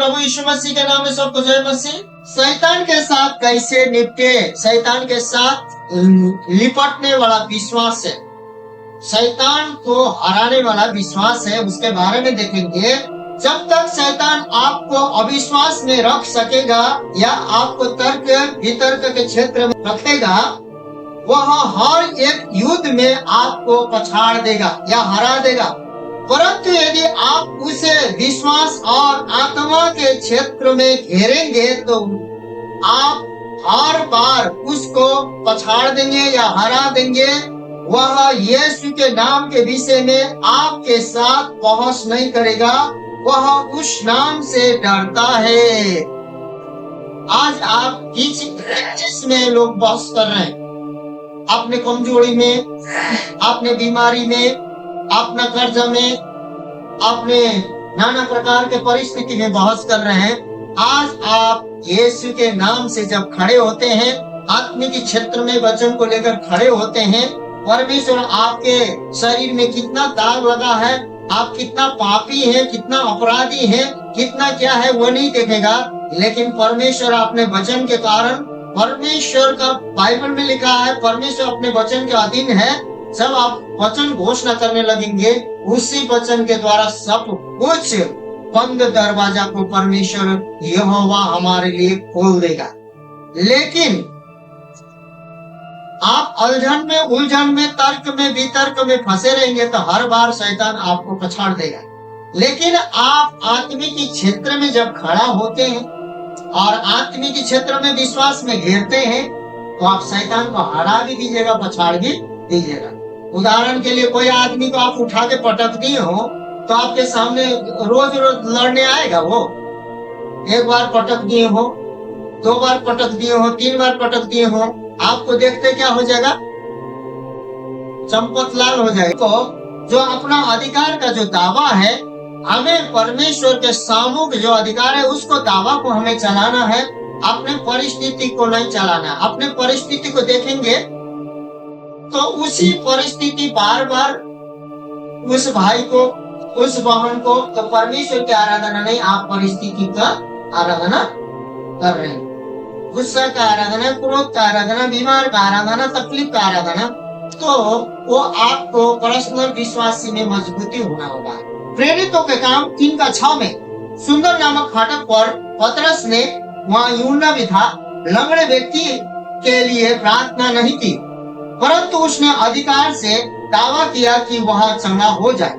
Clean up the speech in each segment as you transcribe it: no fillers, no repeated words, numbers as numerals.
प्रभु यीशु मसीह के नाम में सबको जय मसीह। शैतान के साथ कैसे निपटे, शैतान के साथ लिपटने वाला विश्वास है, शैतान को हराने वाला विश्वास है, उसके बारे में देखेंगे। जब तक शैतान आपको अविश्वास में रख सकेगा या आपको तर्क वितर्क के क्षेत्र में रखेगा, वह हर एक युद्ध में आपको पछाड़ देगा या हरा देगा। परंतु यदि आप उसे विश्वास और आत्मा के क्षेत्र में घेरेंगे तो आप हर बार उसको पछाड़ देंगे या हरा देंगे। वह यीशु के नाम के विषय में आपके साथ बहस नहीं करेगा, वह उस नाम से डरता है। आज आप जिसमें लोग बहस कर रहे हैं, अपने कमजोरी में, अपने बीमारी में, अपना कर्ज में, अपने नाना प्रकार के परिस्थिति में बहस कर रहे हैं। आज आप यीशु के नाम से जब खड़े होते हैं, आत्मिक क्षेत्र में वचन को लेकर खड़े होते हैं, परमेश्वर आपके शरीर में कितना दाग लगा है, आप कितना पापी हैं, कितना अपराधी हैं, कितना क्या है वो नहीं देखेगा। लेकिन परमेश्वर अपने वचन के कारण, परमेश्वर का बाइबल में लिखा है, परमेश्वर अपने वचन के अधीन है। जब आप वचन घोषणा करने लगेंगे, उसी वचन के द्वारा सब कुछ बंद दरवाजा को परमेश्वर यहोवा हमारे लिए खोल देगा। लेकिन आप उलझन में, तर्क में, वितर्क में फंसे रहेंगे तो हर बार शैतान आपको पछाड़ देगा। लेकिन आप आत्मिक क्षेत्र में जब खड़ा होते हैं और आत्मिक क्षेत्र में विश्वास में घेरते हैं, तो आप शैतान को हरा भी दीजिएगा, पछाड़ भी दीजिएगा। उदाहरण के लिए कोई आदमी को आप उठा के पटक दिए हो तो आपके सामने रोज रोज लड़ने आएगा वो? एक बार पटक दिए हो, 2 बार पटक दिए हो, 3 बार पटक दिए हो, आपको देखते क्या हो जाएगा? चंपत लाल हो जाएगा। तो जो अपना अधिकार का जो दावा है, हमें परमेश्वर के सामूहिक जो अधिकार है, उसको दावा को हमें चलाना है, अपने परिस्थिति को नहीं चलाना। अपने परिस्थिति को देखेंगे तो उसी परिस्थिति बार बार उस भाई को, उस बहन को, तो परमेश्वर की आराधना नहीं, आप परिस्थिति का आराधना कर रहे हैं। गुस्सा का आराधना, क्रोध का आराधना, बीमार का आराधना, तकलीफ का आराधना। तो वो आपको पर्सनल विश्वासी में मजबूती होना होगा। प्रेरितों के काम 3:6 में सुंदर नामक फाटक पर पतरस ने, वहाँ यूहन्ना भी था, लंगड़े व्यक्ति के लिए प्रार्थना नहीं की, परंतु उसने अधिकार से दावा किया कि वह चंगा हो जाए।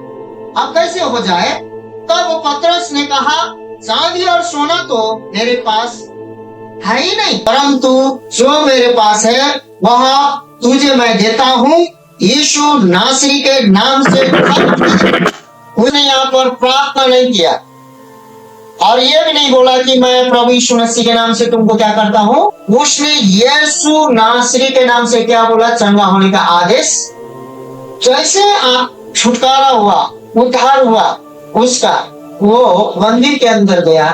अब कैसे हो जाए? तब पतरस ने कहा, चांदी और सोना तो मेरे पास है ही नहीं, परंतु जो मेरे पास है वह तुझे मैं देता हूँ। यीशु नासरी के नाम से उसने यहाँ पर प्रार्थना नहीं किया और ये भी नहीं बोला कि मैं प्रभु यीशु मसीह के नाम से तुमको क्या करता हूँ। उसने यीशु नासरी के नाम से क्या बोला? चंगा होने का आदेश। जैसे छुटकारा हुआ, उद्धार हुआ उसका, वो मंदिर के अंदर गया।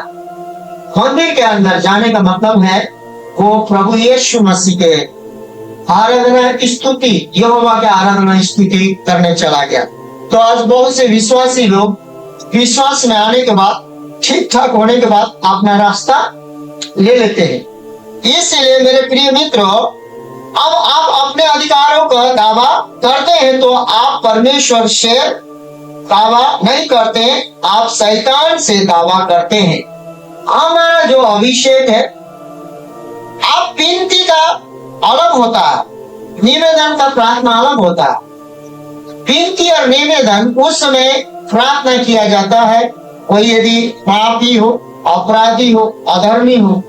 मंदिर के अंदर जाने का मतलब है वो प्रभु यीशु मसीह के आराधना स्तुति, यहोवा के आराधना स्तुति करने चला गया। तो आज बहुत से विश्वासी लोग विश्वास में आने के बाद, ठीक ठाक होने के बाद अपना रास्ता ले लेते हैं। इसलिए मेरे प्रिय मित्रों, अब आप अपने अधिकारों का दावा करते हैं तो आप परमेश्वर से दावा नहीं करते, आप शैतान से दावा करते हैं। हमारा जो अभिषेक है, आप विनती का अलग होता है, निवेदन का प्रार्थना अलग होता है। विनती और निवेदन उस समय प्रार्थना किया जाता है, कोई यदि पापी हो, अपराधी हो, अधर्मी हो,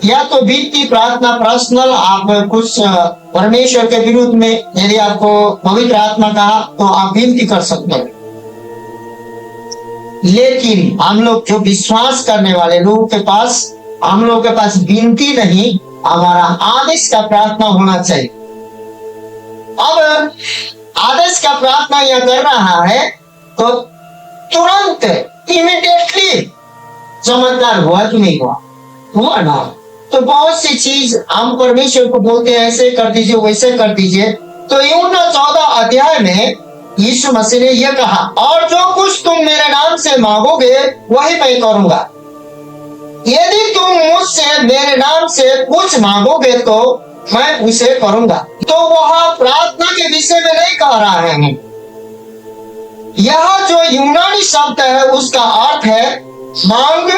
या तो विनती प्रार्थना पर्सनल, आप कुछ परमेश्वर के विरुद्ध में यदि आपको पवित्र आत्मा कहा तो आप विनती कर सकते हैं। लेकिन हम लोग जो विश्वास करने वाले लोगों के पास, हम लोगों के पास विनती नहीं, हमारा आदेश का प्रार्थना होना चाहिए। अब आदेश का प्रार्थना यह कर रहा है तो तुरंत इमीडिएटली चमत्कार हुआ कि नहीं हुआ? हुआ ना। तो बहुत सी चीज हम परमेश्वर को बोलते हैं, ऐसे कर दीजिए, वैसे कर दीजिए। तो यूहन्ना 14 अध्याय में यीशु मसीह ने यह कहा, और जो कुछ तुम मेरे नाम से मांगोगे वही मैं करूंगा, यदि तुम मुझसे मेरे नाम से कुछ मांगोगे तो मैं उसे करूंगा। तो वह प्रार्थना के विषय में नहीं कह रहा है। यह जो यूनानी शब्द है उसका अर्थ है मांग,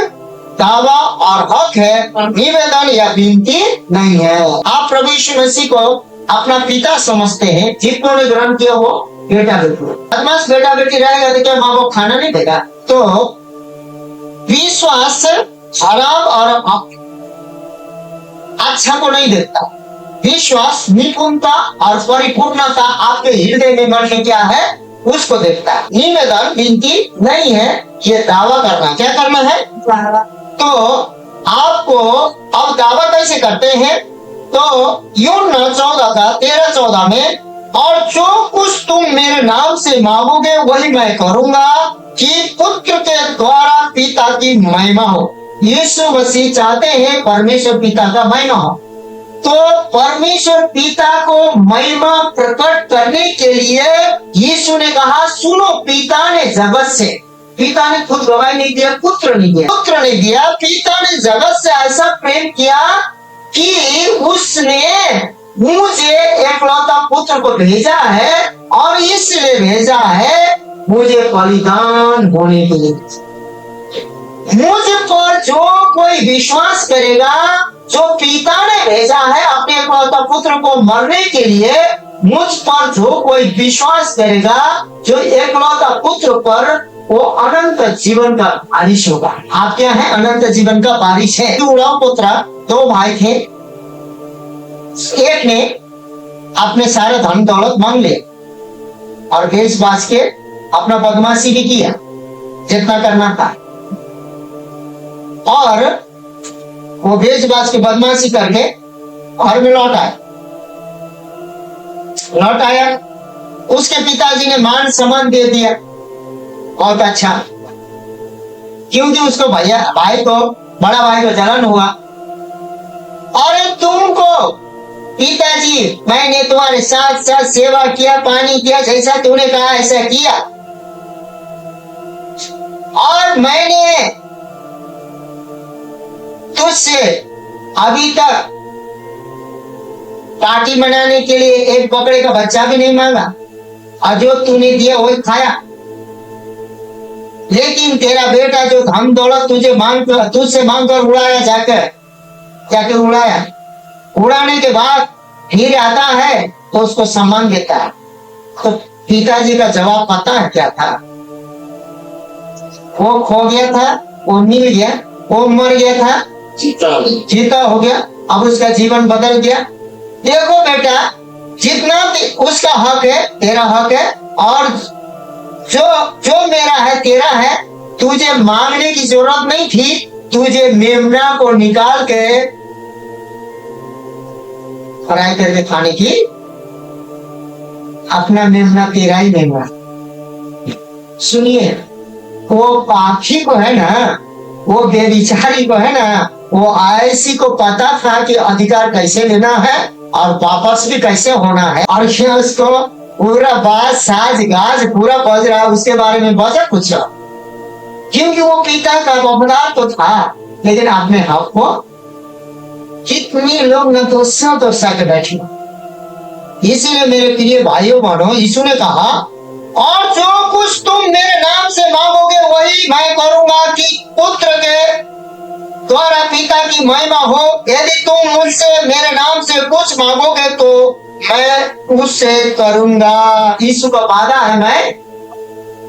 दावा और हक है, निवेदन या विनती नहीं है। आप प्रभु यीशु मसीह को अपना पिता समझते हैं, जितनों ने ग्रहण किया वो बेटा बेटी। बदमाश बेटा बेटी रहेगा तो क्या माँ को खाना नहीं देगा? तो विश्वास हराम और अच्छा को नहीं देता। विश्वास निपुणता और परिपूर्णता आपके हृदय में मन में क्या है उसको देखता है। निवेदन विनती नहीं है, ये दावा करना। क्या करना है? तो आपको अब दावा कैसे करते हैं? तो यूहन्ना 14:13-14 में, और जो कुछ तुम मेरे नाम से मांगोगे वही मैं करूंगा कि पुत्र के द्वारा पिता की महिमा हो। यीशु मसीह चाहते हैं परमेश्वर पिता का महिमा हो। तो परमेश्वर पिता को महिमा प्रकट करने के लिए यीशु ने कहा, सुनो, पिता ने जगत से, पिता ने खुद गवाही नहीं दिया, पुत्र ने दिया, पुत्र ने दिया, पिता ने जगत से ऐसा प्रेम किया कि उसने मुझे एकलौता पुत्र को भेजा है, और इसलिए भेजा है मुझे बलिदान होने के लिए। मुझ पर जो कोई विश्वास करेगा, जो पिता ने भेजा है अपने एकलौता पुत्र को मरने के लिए, मुझ पर जो कोई विश्वास करेगा, जो एकलौता पुत्र पर, वो अनंत जीवन का वारिस होगा। आप क्या है? अनंत जीवन का वारिस है। उड़ाव पुत्र, दो भाई थे। एक ने अपने सारे धन दौलत मांग ले और बेच बाच के अपना बदमाशी भी किया जितना करना था, और वो बेच बाच के बदमाशी करके घर में लौट आया। उसके पिताजी ने मान सम्मान दे दिया, बहुत अच्छा, क्योंकि उसको भाई को, बड़ा भाई को जलन हुआ। और तुमको पिताजी, मैंने तुम्हारे साथ साथ सेवा किया, पानी किया, जैसा तूने कहा ऐसा किया, और मैंने तुझसे अभी तक पार्टी मनाने के लिए एक बकरे का बच्चा भी नहीं मांगा, और जो तूने दिया वही खाया। लेकिन तेरा बेटा जो धन दौलत तुझसे मांग कर उड़ाया, जाकर उड़ाया, उड़ाने के बाद फिर आता है तो उसको सम्मान देता है। तो पिताजी का जवाब पता है क्या था? वो खो गया था, वो मिल गया, वो मर गया था, जीता हो गया, अब उसका जीवन बदल गया। देखो बेटा, जितना भी उसका हक है तेरा हक है, और जो मेरा है तेरा है। तुझे मांगने की जरूरत नहीं थी, तुझे मेमना को निकाल के फ्राई करके खाने की, अपना मेमना तेरा ही मेमना। सुनिए, वो पाखी को है ना, वो बेविचारी को है ना, वो आयसी को पता था कि अधिकार कैसे लेना है और वापस भी कैसे होना है, और उसको पूरा बात साज गाज पूरा बज रहा है, उसके बारे में बजा कुछ, क्योंकि वो पिता का वफादार तो था, लेकिन अपने हक को कितने लोग न तो के बैठे। इसीलिए मेरे प्रिय भाइयों बहनों, यीशु ने कहा, और जो कुछ तुम मेरे नाम से मांगोगे वही मैं करूंगा कि पुत्र के द्वारा पिता की महिमा हो। यदि तुम मुझसे मेरे नाम से कुछ मांगोगे तो मैं उससे करूंगा। यीशु का वादा है, मैं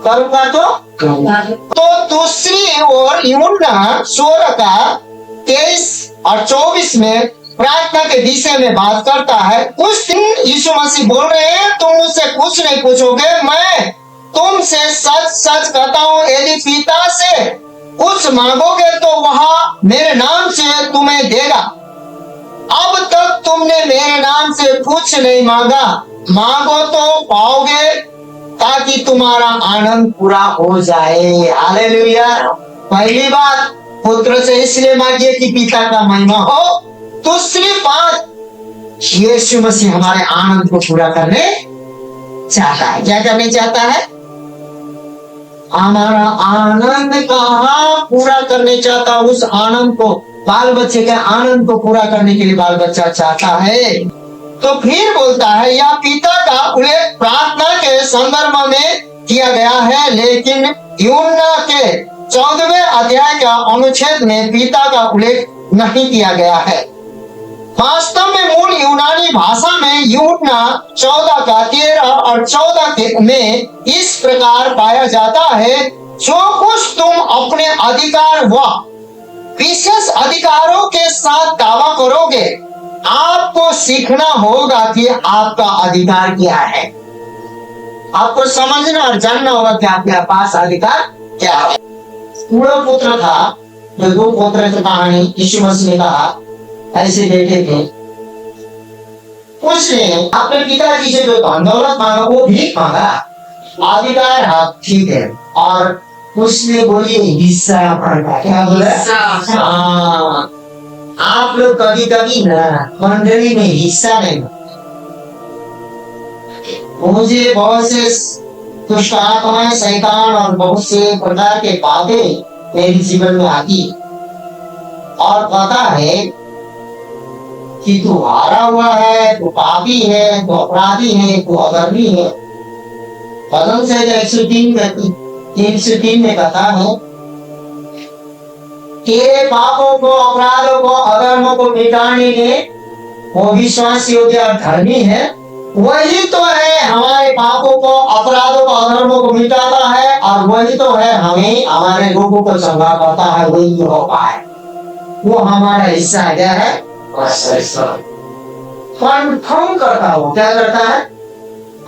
करूंगा तो दूसरी ओर यूहन्ना 16:23 और 24 में प्रार्थना के विषय में बात करता है। उस दिन यीशु मसीह बोल रहे हैं, तुम मुझसे कुछ नहीं पूछोगे, मैं तुमसे सच सच कहता हूँ, यदि पिता से कुछ मांगोगे तो वह मेरे नाम से तुम्हें देगा। अब तक तुमने मेरे नाम से कुछ नहीं मांगा, मांगो तो पाओगे ताकि तुम्हारा आनंद पूरा हो जाए। हालेलुया। पहली बात, पुत्र से इसलिए मांगिए कि पिता का महिमा हो। दूसरी बात, यीशु मसीह हमारे आनंद को पूरा करने चाहता है। क्या करने चाहता है? हमारा आनंद कहाँ पूरा करने चाहता, उस आनंद को, बाल बच्चे के आनंद को पूरा करने के लिए बाल बच्चा चाहता है। तो फिर बोलता है, यह पिता का उल्लेख प्रार्थना के संदर्भ में किया गया है, लेकिन यूहन्ना के 14वें अध्याय का अनुच्छेद में पिता का उल्लेख नहीं किया गया है। वास्तव में मूल यूनानी भाषा में यूहन्ना 14 का 13 और 14 में इस प्रकार पाया जाता है, जो कुछ तुम अपने अधिकार व विशेष अधिकारों के साथ दावा करोगे, आपको सीखना होगा कि आपका अधिकार क्या है। आपको समझना और जानना होगा कि आपके पास अधिकार क्या है। पूरा पुत्र था, जो 2 पुत्र की कहानी यीशु मसीह ने कहा, ऐसे बेटे थे, उसने अपने पिताजी से जो धन दौलत मांगा वो भीख मांगा, अधिकार हाँ ठीक है, और उसने बोली हिस्सा मांगा। क्या बोला? हाँ, आप लोग कभी कभी ना मंडली में हिस्सा नहीं, मुझे बहुत से दुष्ट आत्माएं, शैतान और बहुत से प्रकार के बातें मेरे जीवन में आती, और पता है कि तू हारा हुआ है, तू पापी है, तू अपराधी है, तू अधर्मी है। भजन से 103 में कथा है, तेरे पापों को, अपराधों को, अधर्मों को मिटाने के वो विश्वास योग्य और धर्मी है। वही तो है हमारे पापों को, अपराधों को, अधर्मों को मिटाता है, और वही तो है हमें हमारे रोगों को चंगा करता है। वही हो पाए, वो हमारा हिस्सा है। क्या है? कन्फर्म करता हो, क्या करता है?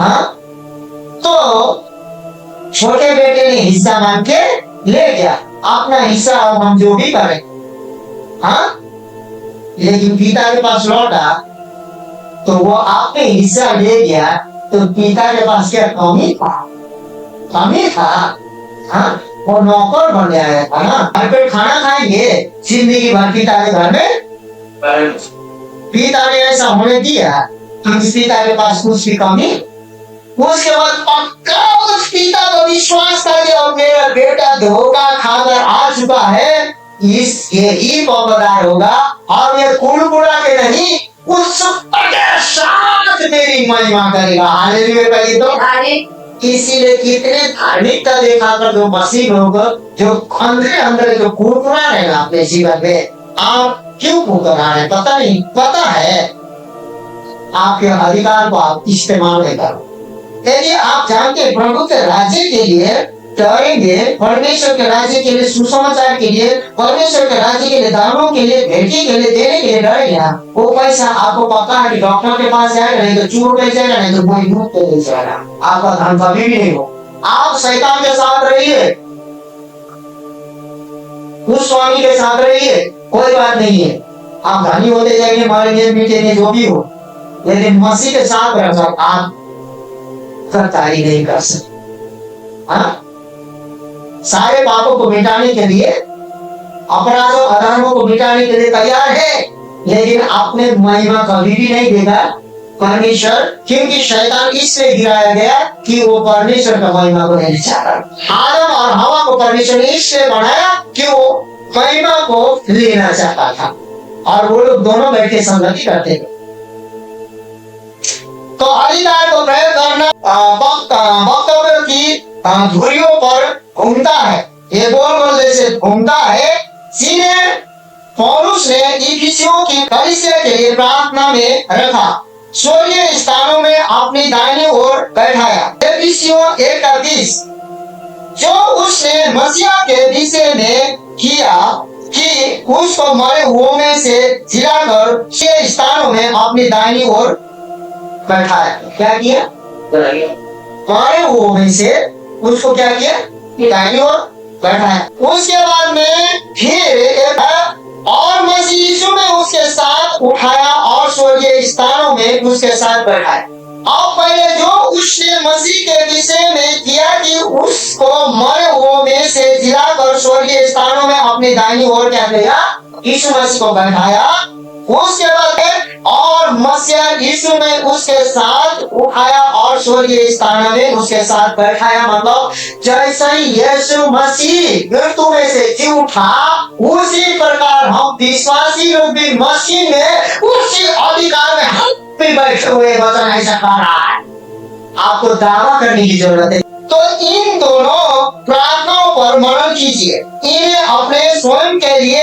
हाँ, तो छोटे बेटे ने हिस्सा मांग के ले गया अपना हिस्सा, और हम जो भी करें, हाँ, लेकिन पिता के पास लौटा तो वो आपने हिस्सा ले गया, तो पिता के पास क्या कमी था? कमी था, हाँ, वो नौकर बन गया था ना। घर पे खाना खाएंगे जिंदगी भर पिता के घर में, पिता ने ऐसा होने दिया कि उस पिता के पास कुछ भी कमी। उसके बाद पक्का उस पिता को विश्वास कर लिया, और मेरा बेटा धोखा खाकर आ चुका है, इसके ही वफादार होगा, और ये कुड़कुड़ा के नहीं, उस के साथ मेरी महिमा करेगा। हालेलुया कहिए तो। इसीलिए कितने धार्मिकता दिखाकर जो मसीह लोग जो अंदर जो कुड़कुड़ा रहे ना अपने जीवन में, आप क्यों कुड़कुड़ा रहे? पता नहीं, पता है आपके अधिकार को आप इस्तेमाल नहीं करो। यदि आप जानते हैं प्रभु के राज्य के लिए डरेंगे, परमेश्वर के राज्य के लिए, सुसमाचार के लिए, परमेश्वर के राज्य के लिए, दानों के लिए, भेंटी के लिए, देने के लिए डरेंगे, वो पैसा आपको पता है कि डॉक्टर के पास जाएगा, नहीं तो चूर ले जाएगा, नहीं तो कोई भूत पे ले जाएगा, आपका धन कभी भी नहीं हो। आप शैतान के साथ रहिए, उस स्वामी के साथ रहिए, कोई बात नहीं है। आप धनी होते जाएंगे, मरेंगे, मिटेंगे, जो भी हो, लेकिन मसीह के साथ रहकर आप गद्दारी नहीं कर सकते। हाँ, सारे पापों को मिटाने के लिए, अपराधों अधर्मों को मिटाने के लिए तैयार है, लेकिन अपने महिमा कभी भी नहीं देगा परमेश्वर, क्योंकि शैतान इसलिए गिराया गया कि वो परमेश्वर का महिमा को नहीं चाहता। आदम और हवा को परमेश्वर ने इसलिए बनाया कि वो महिमा को लेना चाहता था, और वो लोग दोनों बैठे संगति करते थे। तो अधिकार को प्रयोग करना वक्तव्य की धुरियों पर घूमता है, ये गोल गोल जैसे घूमता है, जिन्हें पौलुस ने इफिसियों की कलीसिया के लिए प्रार्थना में रखा, स्वर्गीय स्थानों में अपनी दाहिनी ओर बैठाया। इफिसियों 1:20, जो उसने मसीहा के विषय में किया कि उसको मरे हुओं में से जिलाकर छह स्थानों में अपनी दाहिनी ओर बैठाया। क्या किया? मरे हुओं में से उसको क्या किया? दाहिनी ओर बैठाया। उसके बाद में फिर और मसीह यीशु में उसके साथ उठाया और स्वर्गीय स्थानों में उसके साथ बैठाया। अब पहले जो उसने मसीह के विषय में किया कि उसको मरे हुओं में से जिलाकर स्वर्गीय स्थानों में अपनी दाहिनी ओर क्या किया? यीशु मसीह को बैठाया। उसके बाद और मसीहा यीशु ने उसके साथ उठाया और स्वर्गीय स्थान में उसके साथ बैठाया। मतलब जैसे ही यीशु मसीह मृत्यु में से जी उठा, उसी प्रकार हम विश्वासी लोग भी मसीह में उसी अधिकार में हम भी बैठे हुए। वचन ऐसा कह रहा है, आपको दावा करने की जरूरत है। तो इन दोनों प्रार्थनाओं पर मनन कीजिए, इन्हें अपने स्वयं के लिए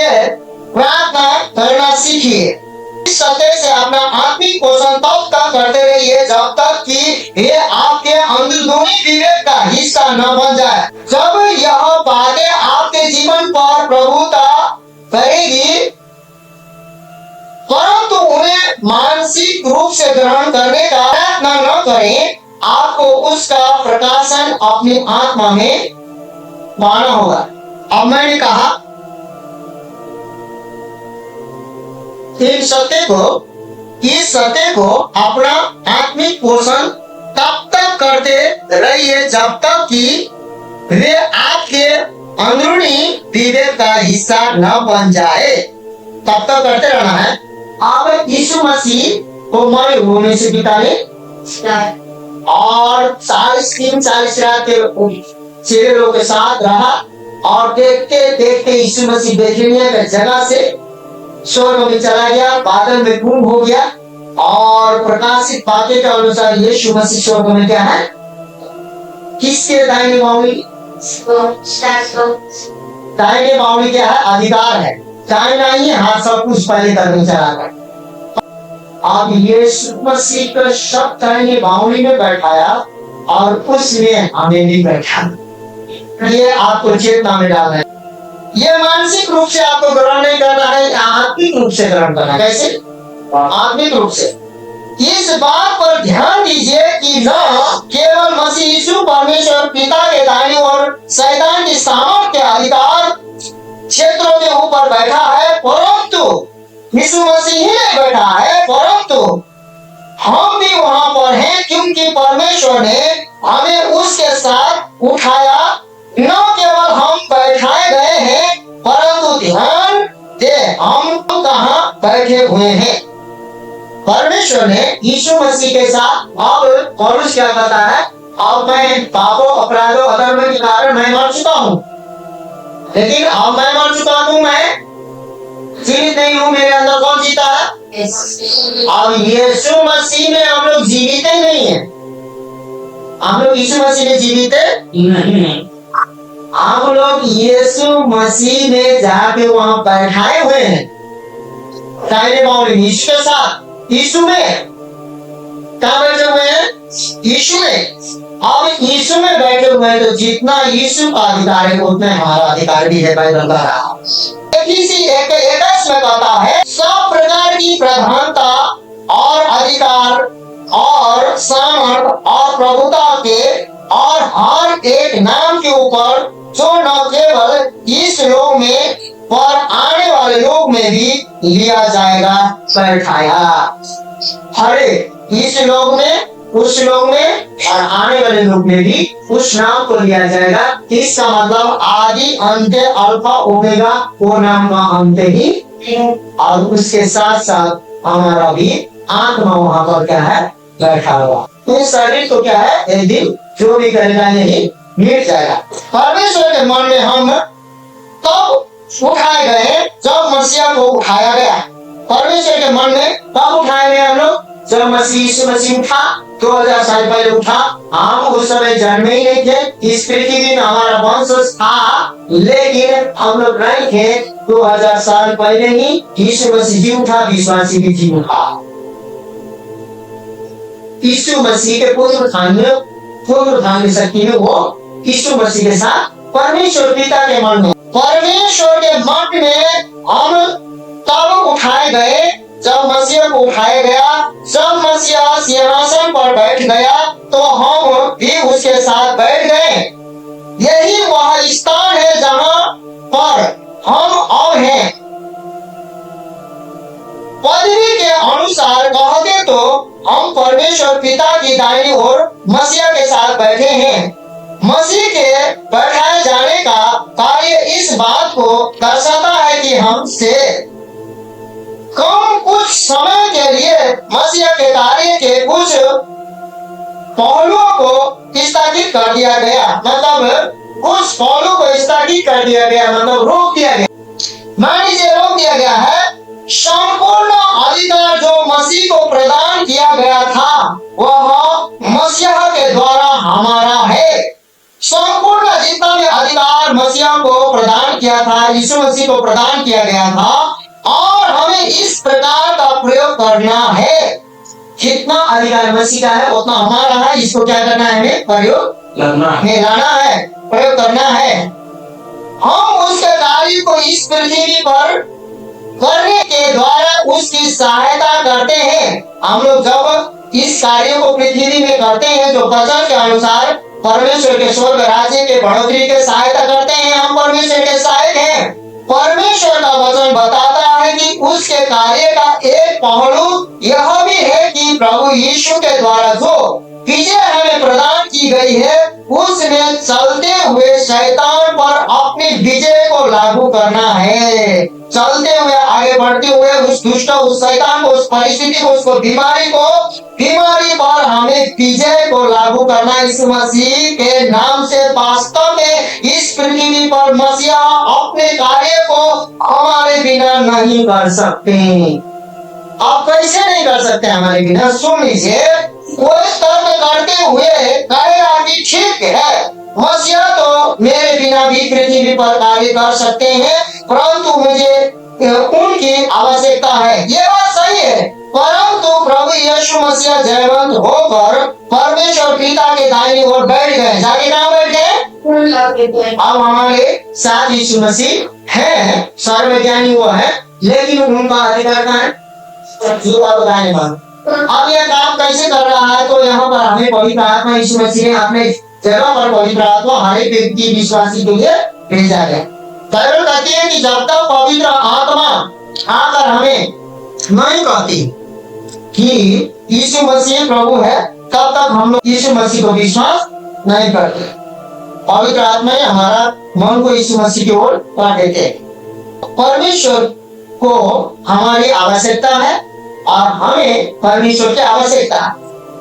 प्रार्थना करना सीखिए। इस सत्य से अपना आत्मिक पोषण तब तक करते रहिए जब तक कि ये आपके अंदरूनी विवेक का हिस्सा न बन जाए। जब यह बातें आपके जीवन पर प्रभुता करेगी, परंतु उन्हें मानसिक रूप से ग्रहण करने का प्रयत्न न करें, आपको उसका प्रकाशन अपनी आत्मा में पाना होगा। अब मैंने कहा इस सत्य को अपना आत्मिक पोषण तब तक करते रहिए जब तक कि वे आपके अंदरूनी विवेक का हिस्सा न बन जाए। तब तक करते रहना है। अब यीशु मसीह को मरे हुए में से पिता ने और 40 दिन 40 रात के चेलों के साथ रहा और देखते देखते यीशु मसीह बेथनिया के जगह से स्वर्ग में चला गया, बादल में गुम हो गया। और प्रकाशित वाक्य के अनुसार यीशु मसीह स्वर्ग में क्या है, किसके दाहिने बाहुली? दाहिने बाहुली क्या है? अधिकार है, दाहिना ही हाथ सब कुछ पहले करने चला गया। अब यीशु मसीह का शब्द दाहिने बाहुली में बैठाया और उसमें हमें भी बैठा। ये आपको चेतना में डालना है। ये मानसिक रूप से आपको ग्रहण नहीं करना है, आत्मिक रूप से ग्रहण करना है। कैसे? आत्मिक रूप से। इस बात पर ध्यान दीजिए कि न केवल मसीह यीशु परमेश्वर पिता के दाहिने और शैतान की सामर्थ के अधिकार क्षेत्रों के ऊपर बैठा है, परंतु यीशु मसीह ही नहीं बैठा है, परंतु हम भी वहां पर हैं, क्योंकि परमेश्वर ने हमें उसके साथ उठाया। न केवल हम बैठाए गए हैं, परंतु ध्यान दे हम तो कहाँ बैठे हुए हैं। परमेश्वर ने यीशु मसीह के साथ, अब पौलुस क्या कहता है, अब मैं पापों अपराधों अधर्म के कारण मैं मर चुका हूँ, लेकिन अब मैं मर चुका हूँ, मैं जीवित नहीं हूँ, मेरे अंदर कौन जीता है? अब यीशु मसीह में हम लोग जीवित ही नहीं है। हम लोग यीशु मसीह में जीवित नहीं, हम लोग यीशु मसीह में जाके वहां बैठाए हुए हैं, दाहिने बाहुली यीशु के साथ। यीशु में कहाँ बैठे हुए हैं? यीशु में। अब यीशु में बैठे हुए हैं, तो जितना यीशु का अधिकार है उतना हमारा अधिकार भी है। बाइबल कह रहा है, किसी एक में कहता है, सब प्रकार की प्रधानता और अधिकार और सामर्थ और प्रभुता के और हर एक नाम के ऊपर, जो न केवल इस लोक में पर आने वाले लोक में भी लिया जाएगा, बैठाया। हरे इस लोक में, उस लोक में और आने वाले लोक में भी उस नाम को लिया जाएगा। इसका मतलब आदि अंत अल्फा ओमेगा, वो नाम का अंत ही, और उसके साथ साथ हमारा भी आत्मा वहां पर क्या है, बैठा हुआ। तो शरीर तो क्या है, एक दिन जो भी करेगा नहीं मिट जाएगा। परमेश्वर के मन में हम तब उठाए गए जब मसीहा को उठाया गया। परमेश्वर के मन में तब उठाए गए हम लोग जब मसीह उठा। 2000 साल पहले उठा। हम उस समय जन्मे ही नहीं थे, इस पृथ्वी में हमारा वंश था, लेकिन हम लोग नहीं थे। 2000 साल पहले ही यीशु मसीह जी उठा, विश्वासी भी जी उठा। यीशु मसीह के पुनरुत्थान की शक्ति में वो यीशु मसीह के साथ परमेश्वर पिता के मन में, परमेश्वर के मन में हम तब उठाए गए जब मसीह को उठाया गया। जब मसीह सिंहासन पर बैठ गया तो हम भी उसके साथ बैठ गए। यही वह स्थान है जहाँ पर हम अब हैं। पदवी के अनुसार कहते तो हम परमेश्वर पिता की दाहिनी ओर मसीह के साथ बैठे हैं। मसीह के बैठाए जाने का कार्य इस बात को दर्शाता है कि हमसे कम कुछ समय के लिए मसीह के कार्य के कुछ पहलुओं को स्थगित कर दिया गया, मतलब कुछ पहलू को स्थगित कर दिया गया, मतलब रोक दिया गया। मान लीजिए रोक दिया गया है। संपूर्ण अधिकार जो मसीह को प्रदान किया गया था वह मसीह के द्वारा हमारा है। संपूर्ण जितना भी अधिकार मसीह को प्रदान किया था, यीशु मसीह को प्रदान किया गया था, और हमें इस प्रकार का प्रयोग करना है। जितना अधिकार मसीह का है उतना हमारा है। इसको क्या करना है? हमें प्रयोग में लाना है, प्रयोग करना है। हम उसके कार्य को इस पृथ्वी पर करने के द्वारा उसकी सहायता करते हैं। हम लोग जब इस कार्य को पृथ्वी में करते हैं जो वचन के अनुसार परमेश्वर के स्वर्ग राज्य के बढ़ोतरी के सहायता करते हैं, हम परमेश्वर के सहायक हैं। परमेश्वर का वचन बताता है कि उसके कार्य का एक पहलू यह भी है कि प्रभु यीशु के द्वारा जो विजय हमें प्रदान की गई है उसमें चलते हुए शैतान पर अपनी विजय को लागू करना है। चलते हुए, आगे बढ़ते हुए उस दुष्ट, उस शैतान को, उस परिस्थिति को, उसको बीमारी पर हमें विजय को लागू करना। यीशु मसीह के नाम से वास्तव में इस पृथ्वी पर मसीहा अपने कार्य को हमारे बिना नहीं कर सकते। आप कैसे नहीं कर सकते हमारे बिना? सुन लीजिए, कोई तर्क करते हुए कहेगा कि ठीक है, मसीहा तो मेरे बिना भी पृथ्वी पर कार्य कर सकते हैं, परंतु मुझे उनकी आवश्यकता है। ये बात सही है, परंतु प्रभु यीशु मसीह जयवंत होकर परमेश्वर पिता के दाहिनी ओर बैठ गए। जाके कहाँ बैठ गए? अब हमारे साथ यीशु मसीह है, सर्वज्ञानी वो है, लेकिन उनका अधिकार कहाँ है? बताने वाला। अब यह काम कैसे कर रहा है? तो यहाँ पर हमें पवित्र आत्मा, यीशु मसीह ने अपने जगह पर पवित्र आत्मा हर एक व्यक्ति विश्वासी के लिए भेजा है। बाइबल कहती है कि जब तक पवित्र आत्मा आकर हमें नहीं कहती कि यीशु मसीह प्रभु है, तब तक हम लोग यीशु मसीह को विश्वास नहीं करते। पवित्र आत्मा हमारा मन को यीशु मसीह की ओर कर देते। परमेश्वर को हमारी आवश्यकता है और हमें परमेश्वर की आवश्यकता।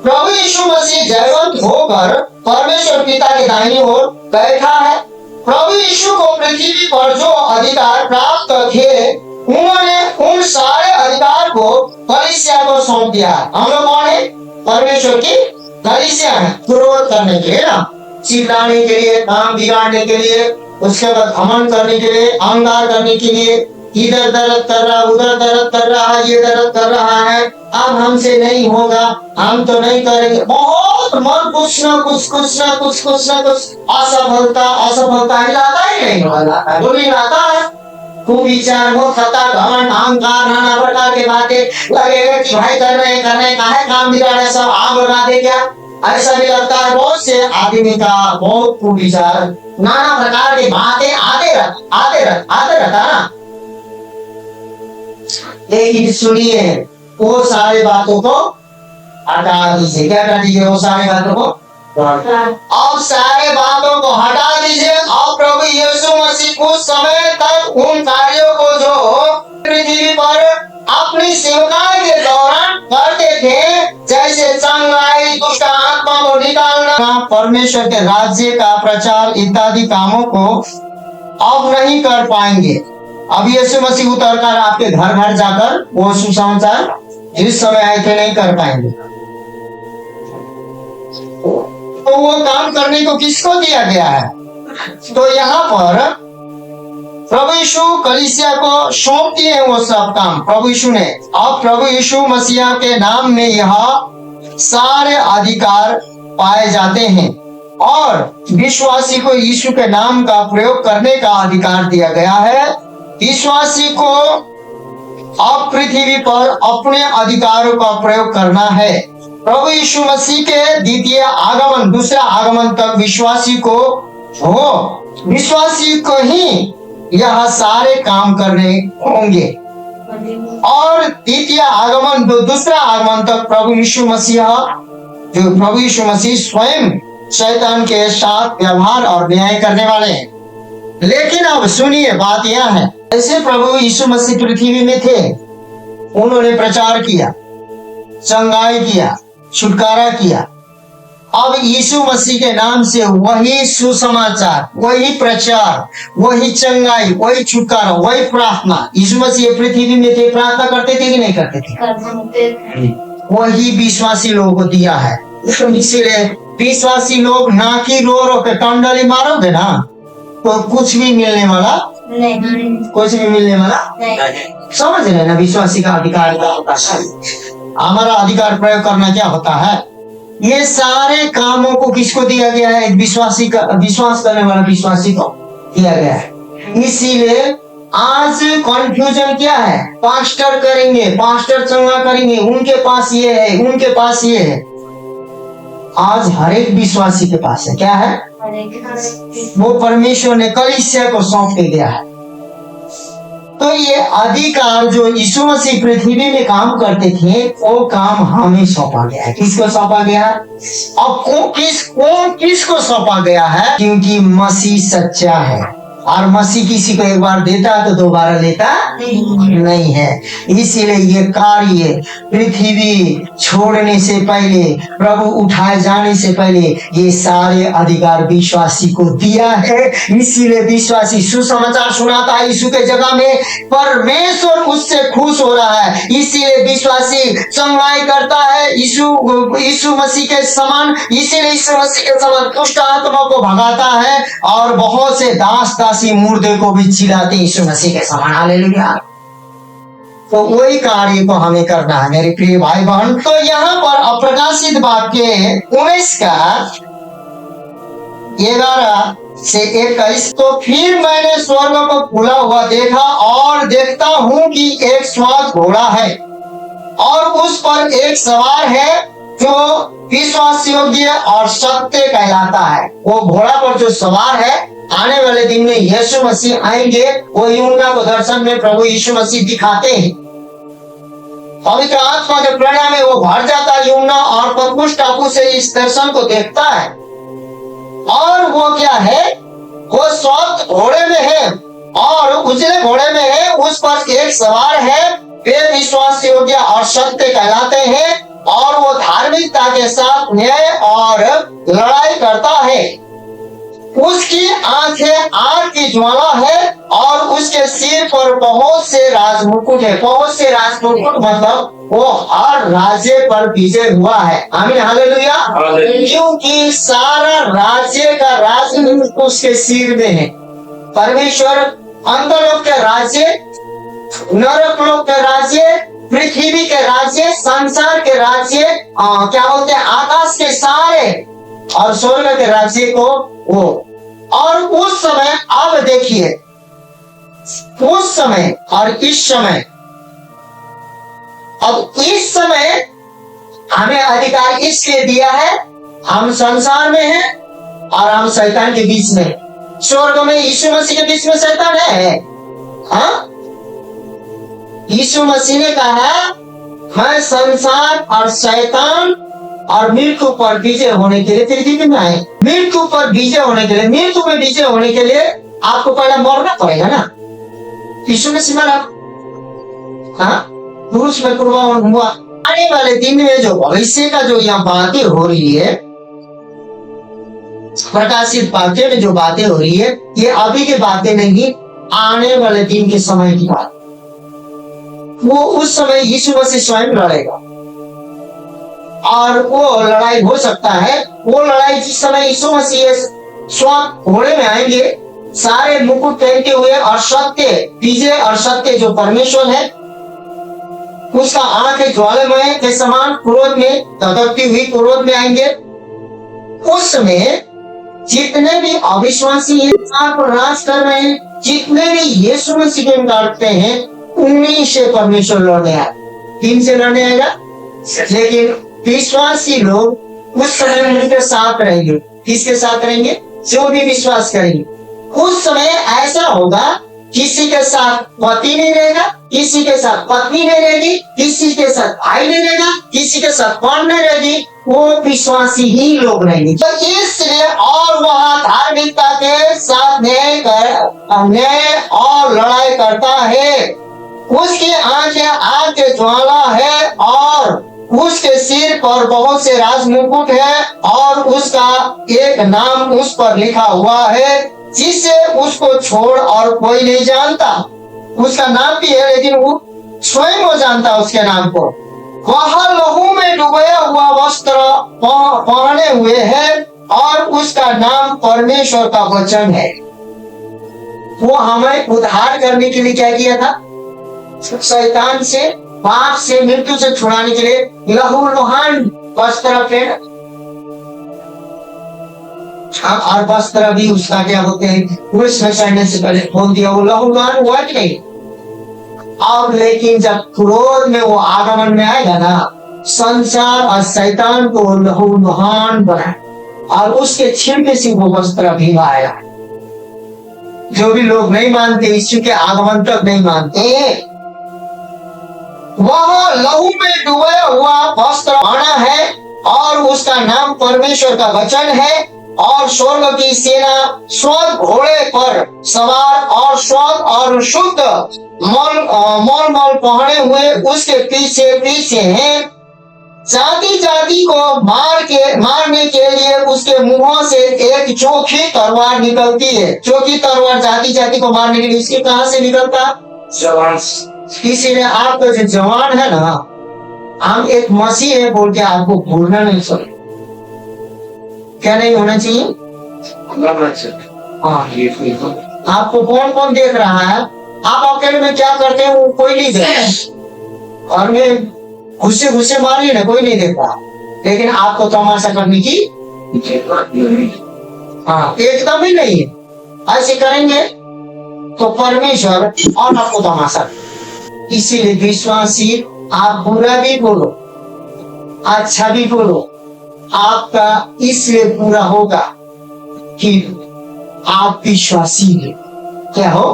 प्रभु यीशु मसीह जयवंत होकर परमेश्वर पिता के दाहिनी ओर बैठा है। प्रभु यीशु को पृथ्वी पर जो अधिकार प्राप्त थे, उन्होंने उन सारे अधिकार को कलीसिया को सौंप दिया। हम लोग कौन है? परमेश्वर की कलीसिया है। विरोध करने के लिए ना, चिल्लाने के लिए, काम बिगाड़ने के लिए, उसके बाद घमंड करने के लिए, अहंकार करने के लिए, इधर दर्द कर रहा, उधर दर्द कर रहा है, ये दर्द कर रहा है, अब हमसे नहीं होगा, हम तो नहीं करेंगे। बहुत मन कुछ ना कुछ असफलता हिलाता ही नहीं वाला, वो नहीं लाता है। कुविचार, मूर्खता, घमंड, अहंकार, नाना प्रकार की बातें लगेगा कि भाई कर रहे काहे काम बिगाड़े, सब आग लगा दे क्या? ऐसा भी लगता है। बहुत से आदमी का बहुत कुविचार, नाना प्रकार की बातें आते रहता ना। लेकिन सुनिए, वो सारे बातों को हटा दीजिए। क्या कर दीजिए? वो सारे बातों को अब सारे बातों को हटा दीजिए। अब प्रभु यीशु मसीह कुछ समय तक उन कार्यों को जो पृथ्वी पर अपनी सेवकाई के दौरान करते थे, जैसे चंगाई, दुष्ट आत्मा को निकालना, परमेश्वर के राज्य का प्रचार इत्यादि कामों को अब नहीं कर पाएंगे। अब यीशु मसीह उतर कर आपके घर घर जाकर वो सुसमाचार जिस समय आए थे नहीं कर पाएंगे। तो वो काम करने को किसको दिया गया है? तो यहाँ पर प्रभु यीशु कलीसिया को सौंप दिए वो सब काम प्रभु यीशु ने। अब प्रभु यीशु मसीह के नाम में यह सारे अधिकार पाए जाते हैं और विश्वासी को यीशु के नाम का प्रयोग करने का अधिकार दिया गया है। विश्वासी को अब पृथ्वी पर अपने अधिकारों का प्रयोग करना है। प्रभु यीशु मसीह के द्वितीय आगमन, दूसरा आगमन तक विश्वासी को ही यह सारे काम करने होंगे और द्वितीय आगमन, दूसरा आगमन तक प्रभु यीशु मसीह स्वयं शैतान के साथ व्यवहार और न्याय करने वाले हैं। लेकिन अब सुनिए, बात यह है, ऐसे प्रभु यीशु मसीह पृथ्वी में थे, उन्होंने प्रचार किया, चंगाई किया, छुटकारा किया। अब यीशु मसीह के नाम से वही सुसमाचार, वही प्रचार, वही चंगाई, वही छुटकारा, वही प्रार्थना। यीशु मसीह पृथ्वी में थे, प्रार्थना करते थे कि नहीं करते थे? वही विश्वासी लोगों को दिया है। इसीलिए विश्वासी लोग ना कि रो रो के कंडली मारोगे ना तो कुछ भी मिलने वाला नहीं, कुछ भी मिलने वाला नहीं। समझ रहे ना, विश्वासी का अधिकार क्या होता है? हमारा अधिकार प्रयोग करना क्या होता है? ये सारे कामों को किसको दिया गया है? विश्वासी का, विश्वास करने वाला विश्वासी को दिया गया है। इसीलिए आज कॉन्फ्यूजन क्या है? पास्टर करेंगे, पास्टर चंगा करेंगे, उनके पास ये है, उनके पास ये है। आज हर एक विश्वासी के पास है। क्या है? वो परमेश्वर ने कलीसिया को सौंप के दिया है। तो ये अधिकार जो यीशु मसीह पृथ्वी में काम करते थे वो काम हमें सौंपा गया है। किसको सौंपा गया है? अब किसको सौंपा गया है? क्योंकि मसीह सच्चा है और मसीह किसी को एक बार देता है तो दोबारा लेता नहीं है। इसीलिए ये कार्य पृथ्वी छोड़ने से पहले, प्रभु उठाए जाने से पहले ये सारे अधिकार विश्वासी को दिया है। इसीलिए विश्वासी सुसमाचार सुनाता है यीशु के जगह में, परमेश्वर उससे खुश हो रहा है। इसीलिए विश्वासी चंगाई करता है यीशु मसीह के समान। इसीलिए यीशु मसीह के समान दुष्ट आत्मा को भगाता है और बहुत से दास मुर्दे को भी चिल्लाते यीशु मसीह के समान। हालेलुया। तो वही कार्य को हमें करना है मेरे प्रिय भाई बहन। तो यहाँ पर अप्रकाशित वाक्य 19 का 11 से 21, तो फिर मैंने स्वर्ग को खुला हुआ देखा और देखता हूँ कि एक श्वेत घोड़ा है और उस पर एक सवार है जो विश्वास योग्य और सत्य कहलाता है। वो घोड़ा पर जो सवार है, आने वाले दिन में यीशु मसीह आएंगे। वो यूहन्ना को दर्शन में प्रभु यीशु मसीह दिखाते हैं। पवित्र आत्मा के प्रेरणा में वो भर जाता है यूहन्ना और पतमुस टापू से इस दर्शन को देखता है। और वो क्या है? वो श्वेत घोड़े में है और उजले घोड़े में है, उस पर एक सवार है। वे विश्वास योग्य और सत्य कहलाते हैं और वो धार्मिकता के साथ न्याय और लड़ाई करता है। उसकी आंखें आग की ज्वाला है और उसके सिर पर बहुत से राजमुकुट है। बहुत से राजमुकुट मतलब वो हर राज्य पर विजय हुआ है। आमीन, हालेलुया। क्योंकि सारा राज्य का राज उसके सिर में है। परमेश्वर अंतरलोक के राज्य, नरक लोक के राज्य, पृथ्वी के राज्य, संसार के राज्य, क्या बोलते हैं, आकाश के सारे और स्वर्ग के राज्य को वो। और उस समय, अब देखिए, उस समय और इस समय, अब इस समय हमें अधिकार इसलिए दिया है, हम संसार में हैं और हम शैतान के बीच में। स्वर्ग में यीशु मसीह के बीच में शैतान है? हाँ, यीशु मसीह ने कहा मैं संसार और शैतान और मृत्यु पर विजय होने के लिए पृथ्वी में आए। मृत्यु पर विजय होने के लिए, मृत्यु में विजय होने के लिए आपको पहले मरना पड़ेगा ना। यीशु मसीह मरा, हाँ, क्रूस में कुर्बान हुआ। आने वाले दिन में जो भविष्य का जो यहाँ बातें हो रही है, प्रकाशित वाक्य में जो बातें हो रही है, ये अभी की बातें नहीं, आने वाले दिन के समय की बात। वो उस समय यीशु मसीह स्वयं लड़ेगा और वो लड़ाई हो सकता है, वो लड़ाई जिस समय यीशु मसीह श्वेत घोड़े में आएंगे, सारे मुकुट पहनते हुए, और सत्य विजय और सत्य जो परमेश्वर है उसका आंखें ज्वालामय के समान क्रोध में धधकती हुई क्रोध में आएंगे। उस समय जितने भी अविश्वासी पर राज कर रहे हैं, जितने भी यीशु मसीह को इनकार करते हैं, उन्हीं से परमेश्वर लड़ने आए। किन से लड़ने आएगा? लेकिन विश्वासी लोग उस समय उनके साथ रहेंगे। किसके साथ रहेंगे? जो भी विश्वास करेंगे। उस समय ऐसा होगा, किसी के साथ पति नहीं रहेगा, किसी के साथ पत्नी नहीं रहेगी, किसी के साथ भाई नहीं रहेगा, किसी के साथ कौन नहीं रहेगी, वो विश्वासी ही लोग रहेंगे। तो इसलिए और वहाँ धार्मिकता के साथ न्याय और लड़ाई करता है। उसकी आंखें आग के ज्वाला है और उसके सिर पर बहुत से राज मुकुट है और उसका एक नाम उस पर लिखा हुआ है जिसे उसको छोड़ और कोई नहीं जानता। उसका नाम भी है लेकिन वो स्वयं वो जानता उसके नाम को। वह लहू में डुबाया हुआ वस्त्र पहने हुए है और उसका नाम परमेश्वर का वचन है। वो हमें उद्धार करने के लिए क्या किया था? शैतान से, पाप से, मृत्यु से छुड़ाने के लिए लहू लुहान वस्त्र पहना। और वस्त्र भी उसका क्या होते हैं, कृष्ण चढ़ने से पहले बोल दिया, वो लहू लुहान हुआ कि नहीं? अब लेकिन जब क्रोध में वो आगमन में आएगा ना, संसार और शैतान को लहू लुहान बनाए और उसके छिड़के से वो वस्त्र भी आएगा। जो भी लोग नहीं मानते, यीशु के आगमन तक नहीं मानते, वह लहू में डुबाया हुआ वस्त्र पहना है और उसका नाम परमेश्वर का वचन है। और स्वर्ग की सेना स्वर्ग घोड़े पर सवार और स्वर्ग और शुद्ध मल पहने हुए उसके पीछे पीछे हैं। जाति जाति को मारने के लिए उसके मुंहों से एक चोखी तलवार निकलती है। चोखी तलवार जाति जाति को मारने के लिए इसके कहां से निकलता? जवान। इसीलिए आपका जो जवान है ना, हम एक मसीह है बोल के आपको भूलना नहीं चाहिए। क्या नहीं होना चाहिए? हाँ, आपको कौन कौन देख रहा है? आप अकेले में क्या करते हैं वो कोई नहीं देखता, और में घुसे घुसे मारिए ना, कोई नहीं देखता, लेकिन आपको तमाशा करने की हाँ एकदम ही नहीं है। ऐसे करेंगे तो परमेश्वर और आपको तमाशा। इसीलिए विश्वासी, आप बुरा भी बोलो, अच्छा भी बोलो, आपका इसलिए पूरा होगा कि आप विश्वासी हैं। क्या हो?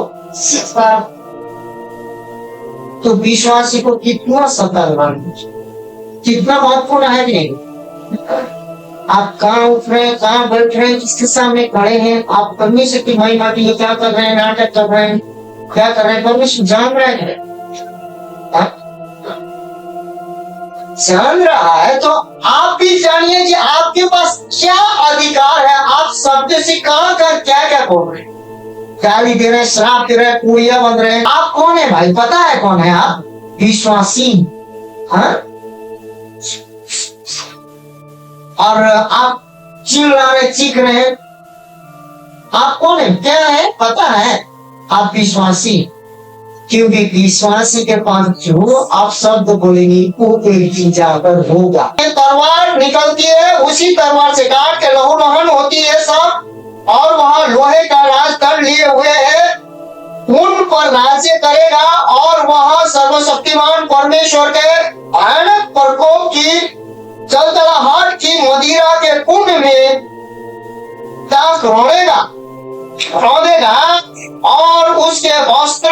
तो विश्वासी को कितना सतर्क रहना, कितना महत्वपूर्ण है कि नहीं? आप कहाँ उठ रहे हैं, कहाँ बैठ रहे हैं, किसके सामने खड़े हैं, आप परमेश्वर की महिमा के लिए क्या कर रहे हैं, नाटक कर रहे हैं, क्या कर रहे हैं, परमेश्वर जान रहे हैं। जान रहा है तो आप भी जानिए कि आपके पास क्या अधिकार है। आप शब्द से कहां कर क्या क्या बोल रहे हैं, गाली दे रहे हैं, श्राप दे रहे हैं, कुड़िया बन रहे हैं। आप कौन है भाई? पता है कौन है आप? विश्वासी। हाँ, और आप चिल्ला रहे, चीख रहे हैं, आप कौन है? क्या है? पता है आप विश्वासी। क्योंकि विश्वासी के पास जो आप शब्द बोलेंगे वो एक दिन जाकर होगा। तलवार निकलती है, उसी तलवार से काट के लहू लुहान होती है सब, और वहां लोहे का राज कर लिए हुए है, उन पर राज्य करेगा। और वहां सर्वशक्तिमान परमेश्वर के भयानक प्रकोप की जलजलाहट की मदिरा के कुंड में दास रोनेगा और उसके वस्त्र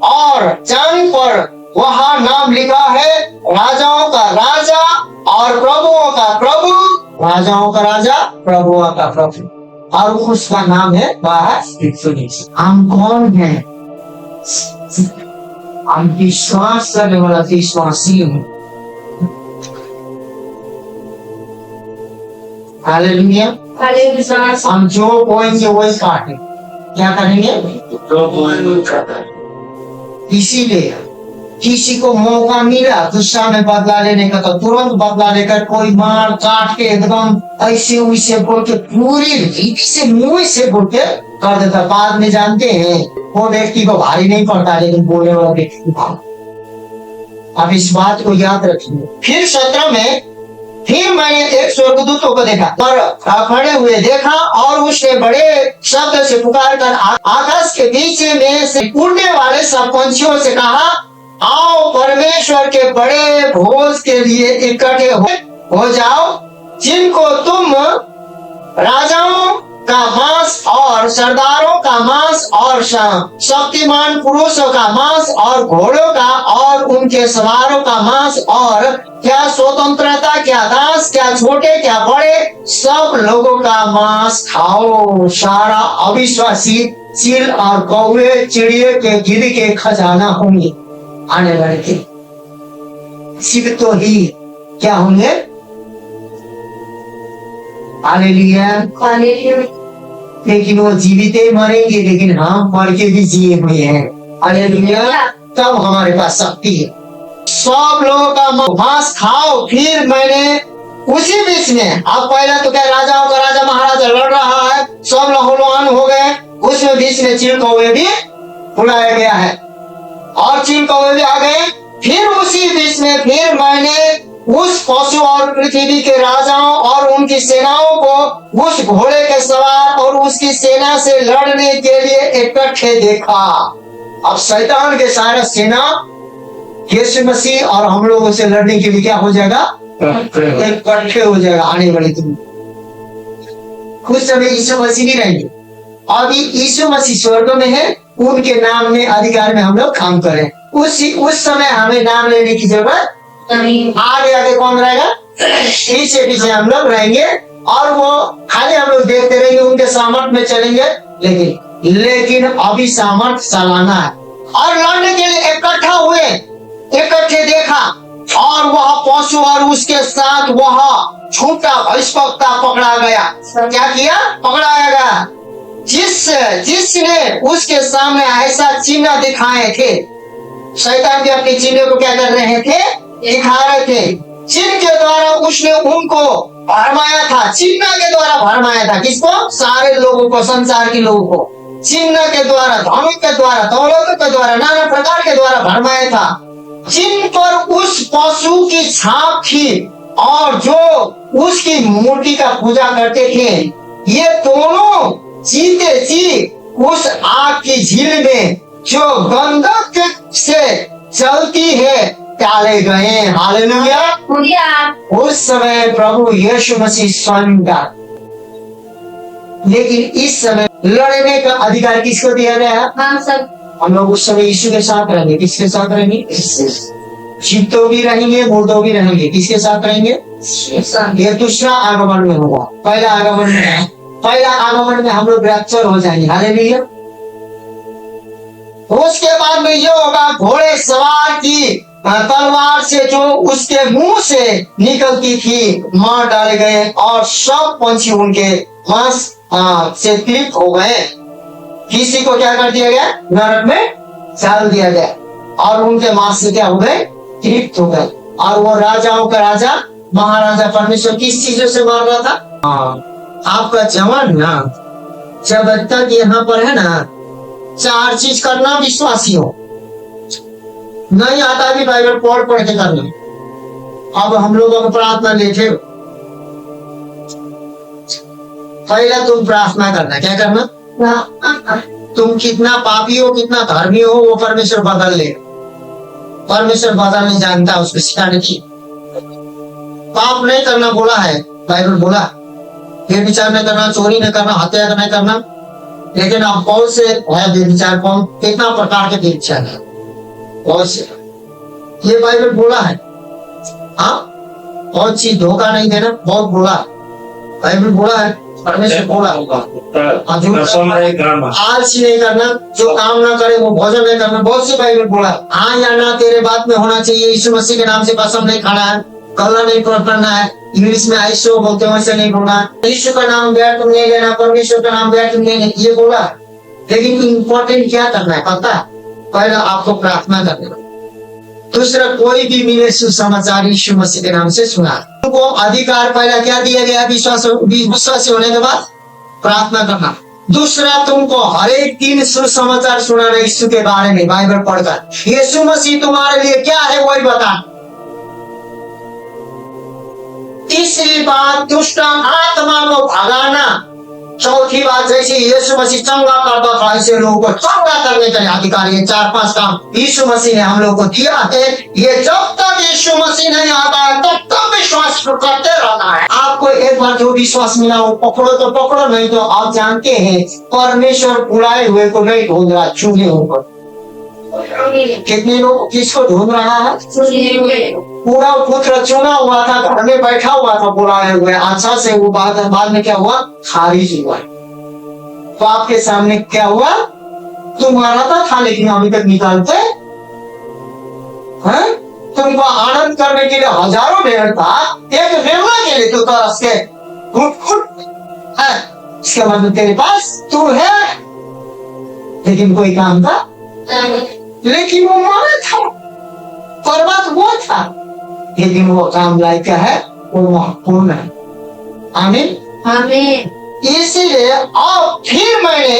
और जांघ पर वहां नाम लिखा है, राजाओं का राजा और प्रभुओं का प्रभु। राजाओं का राजा, प्रभुओं का प्रभु, और उसका नाम है हम कौन है? हम विश्वास करने वाला विश्वासी हूँ। हालेलुया। हम जो बोएंगे वही काटें। क्या करेंगे? इसीलिए किसी को मौका मिला गुस्सा में बदला लेने का तो तुरंत बदला लेकर कोई मार काट के एकदम ऐसे वैसे बोल के पूरी रीति से मुंह से बोल के कर देता। बाद में जानते हैं वो व्यक्ति को भारी नहीं पड़ता, लेकिन बोलने वाला व्यक्ति भारी। आप इस बात को याद रखिए। फिर 17 में फिर मैंने एक स्वर्गदूतों को देखा पर खड़े हुए देखा, और उसने बड़े शब्द से पुकार कर आकाश के बीच में से उड़ने वाले सब पंछियों से कहा, आओ परमेश्वर के बड़े भोज के लिए इकट्ठे हो जाओ, जिनको तुम राजाओं का मांस और सरदारों का मांस और शक्तिमान पुरुषों का मांस और घोड़ों का और उनके सवारों का मांस, और क्या स्वतंत्रता, क्या दास, क्या छोटे, क्या बड़े, सब लोगों का मांस खाओ। सारा अविश्वासी चील और कौवे चिड़िए के गिर के खजाना होंगे। आने वाले थे, शिव तो ही क्या होंगे? हालेलुया। लेकिन वो जीवित ही मरेंगे, लेकिन हम मर के भी जिए हुए हैं। हालेलुया। तब हमारे पास शक्ति है। सब लोगों का मांस खाओ। फिर मैंने उसी बीच में, अब पहले तो क्या राजाओं का राजा महाराजा लड़ रहा है, सब लहूलुहान हो गए, उसमें बीच में चील कौवे भी बुलाया गया है और चील कौवे भी आ गए। फिर उसी बीच में फिर मैंने उस पशु और पृथ्वी के राजाओं और उनकी सेनाओं को उस घोड़े के सवार और उसकी सेना से लड़ने के लिए इकट्ठे देखा। अब शैतान के सारा सेना यीशु मसीह और हम लोगों से लड़ने के लिए क्या हो जाएगा? इकट्ठे हो जाएगा आने वाले दिन। कुछ समय यीशु मसीह नहीं रहेंगे। अभी यीशु मसीह स्वर्ग में है, उनके नाम में अधिकार में हम लोग काम करें। उस समय हमें नाम लेने की जरूरत नहीं। आगे आगे कौन रहेगा? पीछे पीछे हम लोग रहेंगे और वो खाली हम लोग देखते रहेंगे, उनके सामर्थ में चलेंगे। लेकिन अभी सामर्थ चलाना है और लड़ने के लिए इकट्ठा हुए, इकट्ठे देखा और वह पशु और उसके साथ वह झूठा भविष्यवक्ता पकड़ा गया। क्या किया? पकड़ाया गया। जिसने उसके सामने ऐसा चिन्ह दिखाए थे। शैतान भी अपने चिन्ह को क्या कर रहे थे? दिखा रहे थे। चिन्ह के द्वारा उसने उनको भरमाया था। चिन्ह के द्वारा भरमाया था। किसको? सारे लोगों को, संसार के लोगों को चिन्ह के द्वारा, धनों के द्वारा, दौलत के द्वारा, नाना प्रकार के द्वारा भरमाया था। जिन पर उस पशु की छाप थी और जो उसकी मूर्ति का पूजा करते थे, ये दोनों जीते जी उस आग की झील में जो गंधक से चलती है डाले गए। हालेलुया। उस समय प्रभु यीशु मसीह स्वयं था। लेकिन इस समय लड़ने का अधिकार किसको दिया गया है? हम लोग उस समय यीशु के साथ रहेंगे। किसके साथ रहेंगे? जीवितों भी रहेंगे, मुर्दों भी रहेंगे। किसके साथ रहेंगे? ये दूसरा आगमन में होगा। पहला आगमन में हम लोग रैप्चर हो जाएंगे। हालेलुया। उसके बाद में ये होगा, घोड़े सवार की तलवार से जो उसके मुंह से निकलती थी मार डाले गए और सब पंछी उनके मांस से तृप्त हो गए। किसी को क्या कर दिया गया? नरक में डाल दिया गया और उनके मांस से क्या हो गए? तृप्त हो गए। और वो राजाओं का राजा महाराजा परमेश्वर किस चीजों से मार रहा था? आपका जवान ना जब तक यहाँ पर है ना, 4 चीज करना विश्वासी हो। नहीं आता भी बाइबल पढ़ के करना। अब हम लोगों को प्रार्थना लेते हो, पहला तुम प्रार्थना करना। क्या करना? तुम कितना पापी हो, कितना धर्मी हो, वो परमेश्वर बदल ले। परमेश्वर बदलने जानता है, उसको सिखाने की। पाप नहीं करना बोला है, बाइबल बोला। व्यभिचार नहीं करना, चोरी नहीं करना, हत्या नहीं करना। लेकिन आप बहुत से है व्यभिचार, कौन कितना प्रकार के व्यभिचार है, बहुत से ये बाइबल बोला है। हाँ, बहुत चीज धोखा नहीं देना, बहुत बोला बाइबल बोला है, परमेश्वर बोला होगा। आलसी नहीं करना, जो काम ना करे वो भोजन नहीं करना, बहुत से बाइबल बोला। हाँ या ना तेरे बात में होना चाहिए। यीशु मसीह के नाम से कसम नहीं खाना है, कल्ला नहीं करना है। इंग्लिश में आइसो बोलते वैसे नहीं बोलना। यीशु का नाम व्यर्थ नहीं लेना, परमेश्वर का नाम व्यर्थ नहीं लेना, ये बोला। लेकिन इम्पोर्टेंट क्या करना है पता है? पहला आपको प्रार्थना करना। दूसरा, कोई भी मिले सुसमाचार यीशु मसीह के नाम से सुना। तुमको अधिकार पहला क्या दिया गया? विश्वासी होने के बाद प्रार्थना करना। दूसरा, तुमको हर एक दिन सुसमाचार सुनाना यीशु के बारे में बाइबल पढ़कर। यीशु मसीह तुम्हारे लिए क्या है वही बता। तीसरी बात, दुष्ट आत्मा को भगाना। चौथी बात, जैसे यीशु मसीह चंगा करता था ऐसे लोगों को चंगा करने का अधिकार। ये 4-5 काम यीशु मसीह ने हम लोगों को दिया है। ये जब तक यीशु मसीह नहीं आता है तब तक विश्वास करते रहना है। आपको एक बार जो विश्वास मिला वो पकड़ो तो पकड़ो, नहीं तो आप जानते हैं परमेश्वर बुलाए हुए को नहीं ढूंढ रहा, चुने हुए। कितने लोग किसको ढूंढ रहा है? पूरा पुत्र चुना हुआ था, घर में बैठा हुआ था बुलाए हुए। अच्छा से वो बाद में क्या हुआ? खारिज हुआ। बाप के सामने क्या हुआ? तुम्हारा था लेकिन अभी तक निकालते हैं? तुमको आनंद करने के लिए हजारों भेड़ था, एक निर्णय के लिए तू तरस के है। इसके बाद तेरे पास तू है, लेकिन कोई काम था, लेकिन वो माना था, पर्वत वो था, लेकिन वो काम लायक क्या है, वो महत्वपूर्ण है। आमीन आमीन। इसीलिए अब फिर मैंने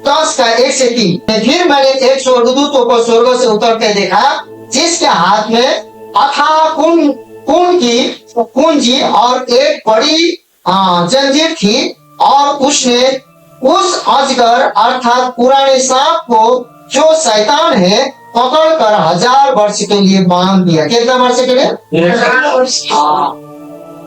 10 का 1 से 3, फिर मैंने एक स्वर्गदूत को स्वर्ग से उतरते देखा, जिसके हाथ में अथाह कुंजी और एक बड़ी जंजीर थी, और उसने उस अजगर अर्थात पुराने सांप को जो शैतान है पकड़कर 1000 वर्ष के लिए बांध दिया। कितना वर्ष के लिए? 1000 वर्ष।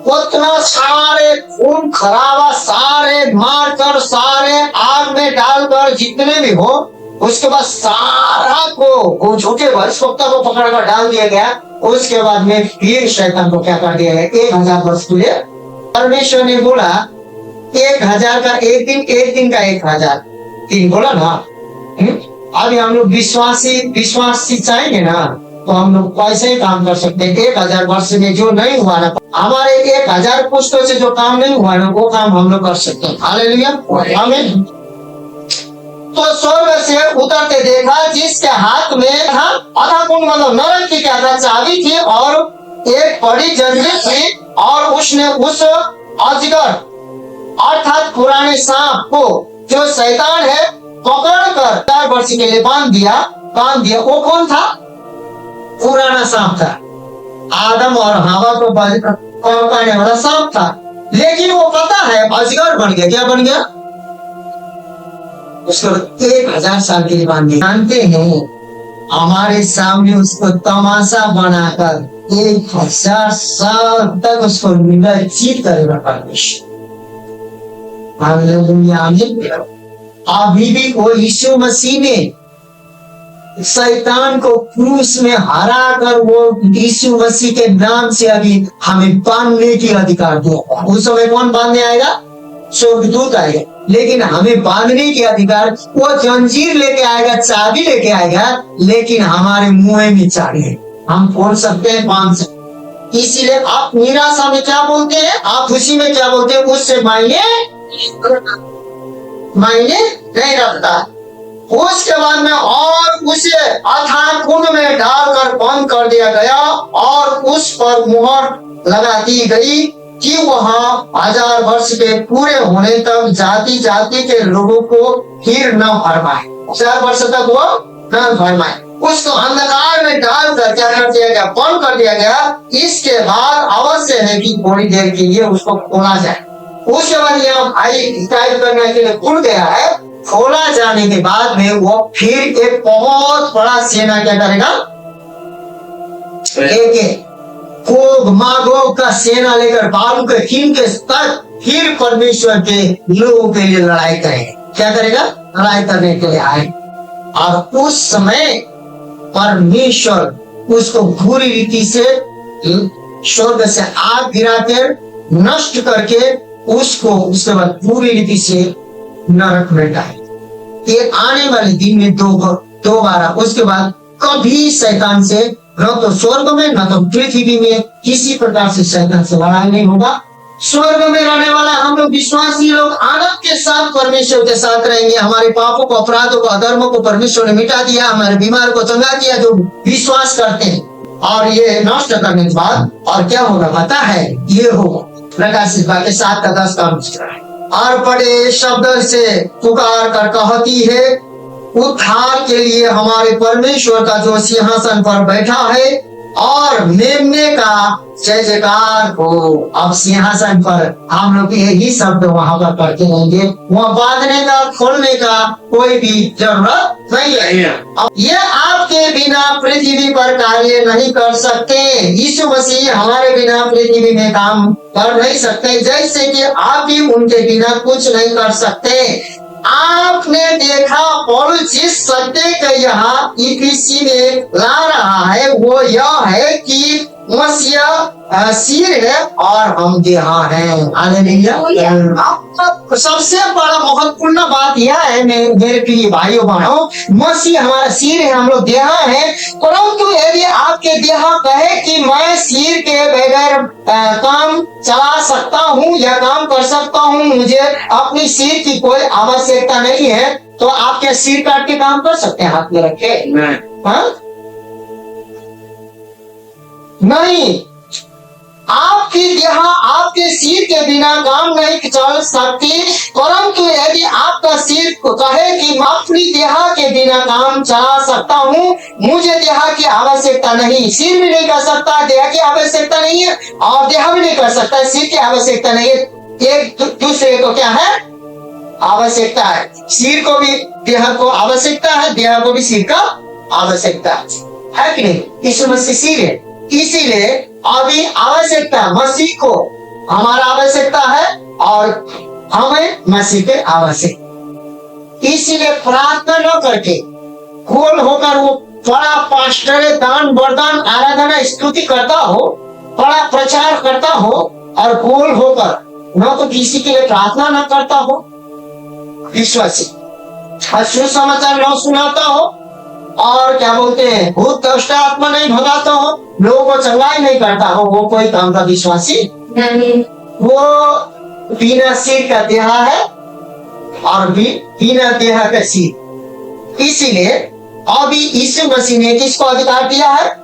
उतना सारे खून खराबा, सारे मारकर, सारे आग में डालकर, जितने भी हो, उसके बाद सारा को वो झूठे भविष्यवक्ता को पकड़कर डाल दिया गया। उसके बाद में फिर शैतान को क्या कर दिया गया? 1000 वर्ष के लिए। परमेश्वर ने बोला 1000 का एक दिन का 1000 दिन बोला ना। अभी हम लोग विश्वासी चाहेंगे ना, तो हम लोग कैसे ही काम कर सकते हैं। 1000 वर्ष में जो नहीं हुआ ना, हमारे 1000 पुस्तकों से जो काम नहीं हुआ ना, वो काम हम लोग कर सकते हैं। हालेलुया, आमीन। तो स्वर्ग से उतरते देखा, जिसके हाथ में था अथाह कुंड, मतलब नरक की क्या था, चाबी थी, और एक बड़ी जंजीर थी, और उसने उस अजगर अर्थात पुराने सांप को जो शैतान है पकड़कर 4 वर्ष के लिए बांध दिया। वो कौन था? पुराना सांप था, आदम और हवा को पकड़ने वाला सांप था। लेकिन वो पता है अजगर बन गया। क्या बन गया? उसको 1000 साल के लिए बांध दिया। जानते हैं, हमारे सामने उसको तमाशा बनाकर 1000 साल तक उसको निर्जीत करेगा परमेश्वर। अभी भी वो यीशु मसीह ने शैतान को क्रूस में हरा कर वो यीशु मसीह के नाम से अभी हमें बांधने की अधिकार दिया। उस समय कौन बांधने आएगा? स्वर्गदूत आएगा। लेकिन हमें बांधने की अधिकार, वो जंजीर लेके आएगा, चाबी लेके आएगा, लेकिन हमारे मुंह में चाबी है, हम खोल सकते हैं, बांध सकते हैं। इसीलिए आप निराशा में क्या बोलते हैं, आप खुशी में क्या बोलते हैं? उससे मायने नहीं रखता। उसके बाद में और उसे अथाह कुंड में डालकर बंद कर दिया गया, और उस पर मुहर लगा दी गई कि वहाँ 1000 वर्ष के पूरे होने तक जाति जाति के लोगों को फिर न भरमाए। 1000 वर्ष तक वो न भरमाए। उसको अंधकार में डालकर क्या कर दिया गया? बंद कर दिया गया। इसके बाद अवश्य है कि थोड़ी देर के लिए उसको खोला जाए। उसके बाद यहाँ भाई टाइप करने के लिए खुल गया है। खोला जाने के बाद में वो फिर एक बहुत बड़ा सेना क्या करेगा? गोग मागोग का सेना लेकर बालू के खीन के तक फिर परमेश्वर के लोगों के लिए लड़ाई करेगा। क्या करेगा? लड़ाई करने के लिए आए। और उस समय परमेश्वर उसको बुरी रीति से स्वर्ग से आग गिरा कर नष्ट करके उसको उसके बाद पूरी रीति से नरक में डाले। ये आने वाले दिन में दोबारा उसके बाद कभी शैतान से न तो स्वर्ग में न तो पृथ्वी में किसी प्रकार से शैतान से लड़ाई नहीं होगा। स्वर्ग में रहने वाला हम लोग विश्वासी लोग आनंद के साथ परमेश्वर के साथ रहेंगे। हमारे पापों को, अपराधों को, अधर्मों को परमेश्वर ने मिटा दिया, हमारे बीमार को चंगा किया जो विश्वास करते हैं। और ये नष्ट करने के बाद और क्या होगा पता है? ये होगा प्रकाशित वाक्य 7 का 10 का और बड़े शब्द से पुकार कर कहती है, उद्धार के लिए हमारे परमेश्वर का जो सिंहासन पर बैठा है और मेमने का जय जयकार हो। अब सिंहासन पर हम लोग यही शब्द वहां पर करते रहेंगे। वहाँ बांधने का, खोलने का कोई भी जरूरत नहीं है। अब ये आपके बिना पृथ्वी पर कार्य नहीं कर सकते। यीशु मसीह हमारे बिना पृथ्वी में काम कर नहीं सकते, जैसे कि आप भी उनके बिना कुछ नहीं कर सकते। आपने देखा पौलुस जिस सत्य का यहाँ इफिसी में ला रहा है वो यह है कि मसीह सिर है और हम देहा हैं। हालेलुया। सबसे बड़ा महत्वपूर्ण बात यह है मेरे प्रिय भाइयों बहनों, मसीह हमारा सिर है, हम लोग देहा हैं। परंतु यदि आप बगैर काम चला सकता हूँ या काम कर सकता हूँ, मुझे अपनी सिर की कोई आवश्यकता नहीं है, तो आप क्या सिर काट के काम कर सकते हैं हाथ में रख के? हाँ? नहीं। आपकी देह आपके सिर के बिना काम नहीं चल सकती, परंतु यदि आपका सिर को कहे कि मैं अपनी देह के बिना काम चला सकता हूँ, मुझे देह की आवश्यकता नहीं, सिर भी नहीं कर सकता, देह की आवश्यकता नहीं है, और देह भी नहीं कर सकता, सिर की आवश्यकता नहीं है, एक दूसरे को क्या है आवश्यकता है। सिर को भी देह को आवश्यकता है, देह को भी सिर का आवश्यकता है कि नहीं? यीशु मसीह सिर है, इसीलिए अभी आवश्यकता मसीह को हमारा आवश्यकता है और हमें मसीह के आवश्यकता। इसीलिए प्रार्थना न करके गोल होकर वो बड़ा पास्टर दान वरदान आराधना स्तुति करता हो, बड़ा प्रचार करता हो और गोल होकर न तो किसी के लिए प्रार्थना न करता हो, विश्वासी सुसमाचार न सुनाता हो, और क्या बोलते हैं भूत दुष्ट आत्मा नहीं भगाता हो, लोगों को चंगाई नहीं करता हो, वो कोई काम का विश्वासी नहीं। वो बिना सिर का देह है और बिना देह का सिर। इसीलिए अभी यीशु मसीह ने किसको अधिकार दिया है?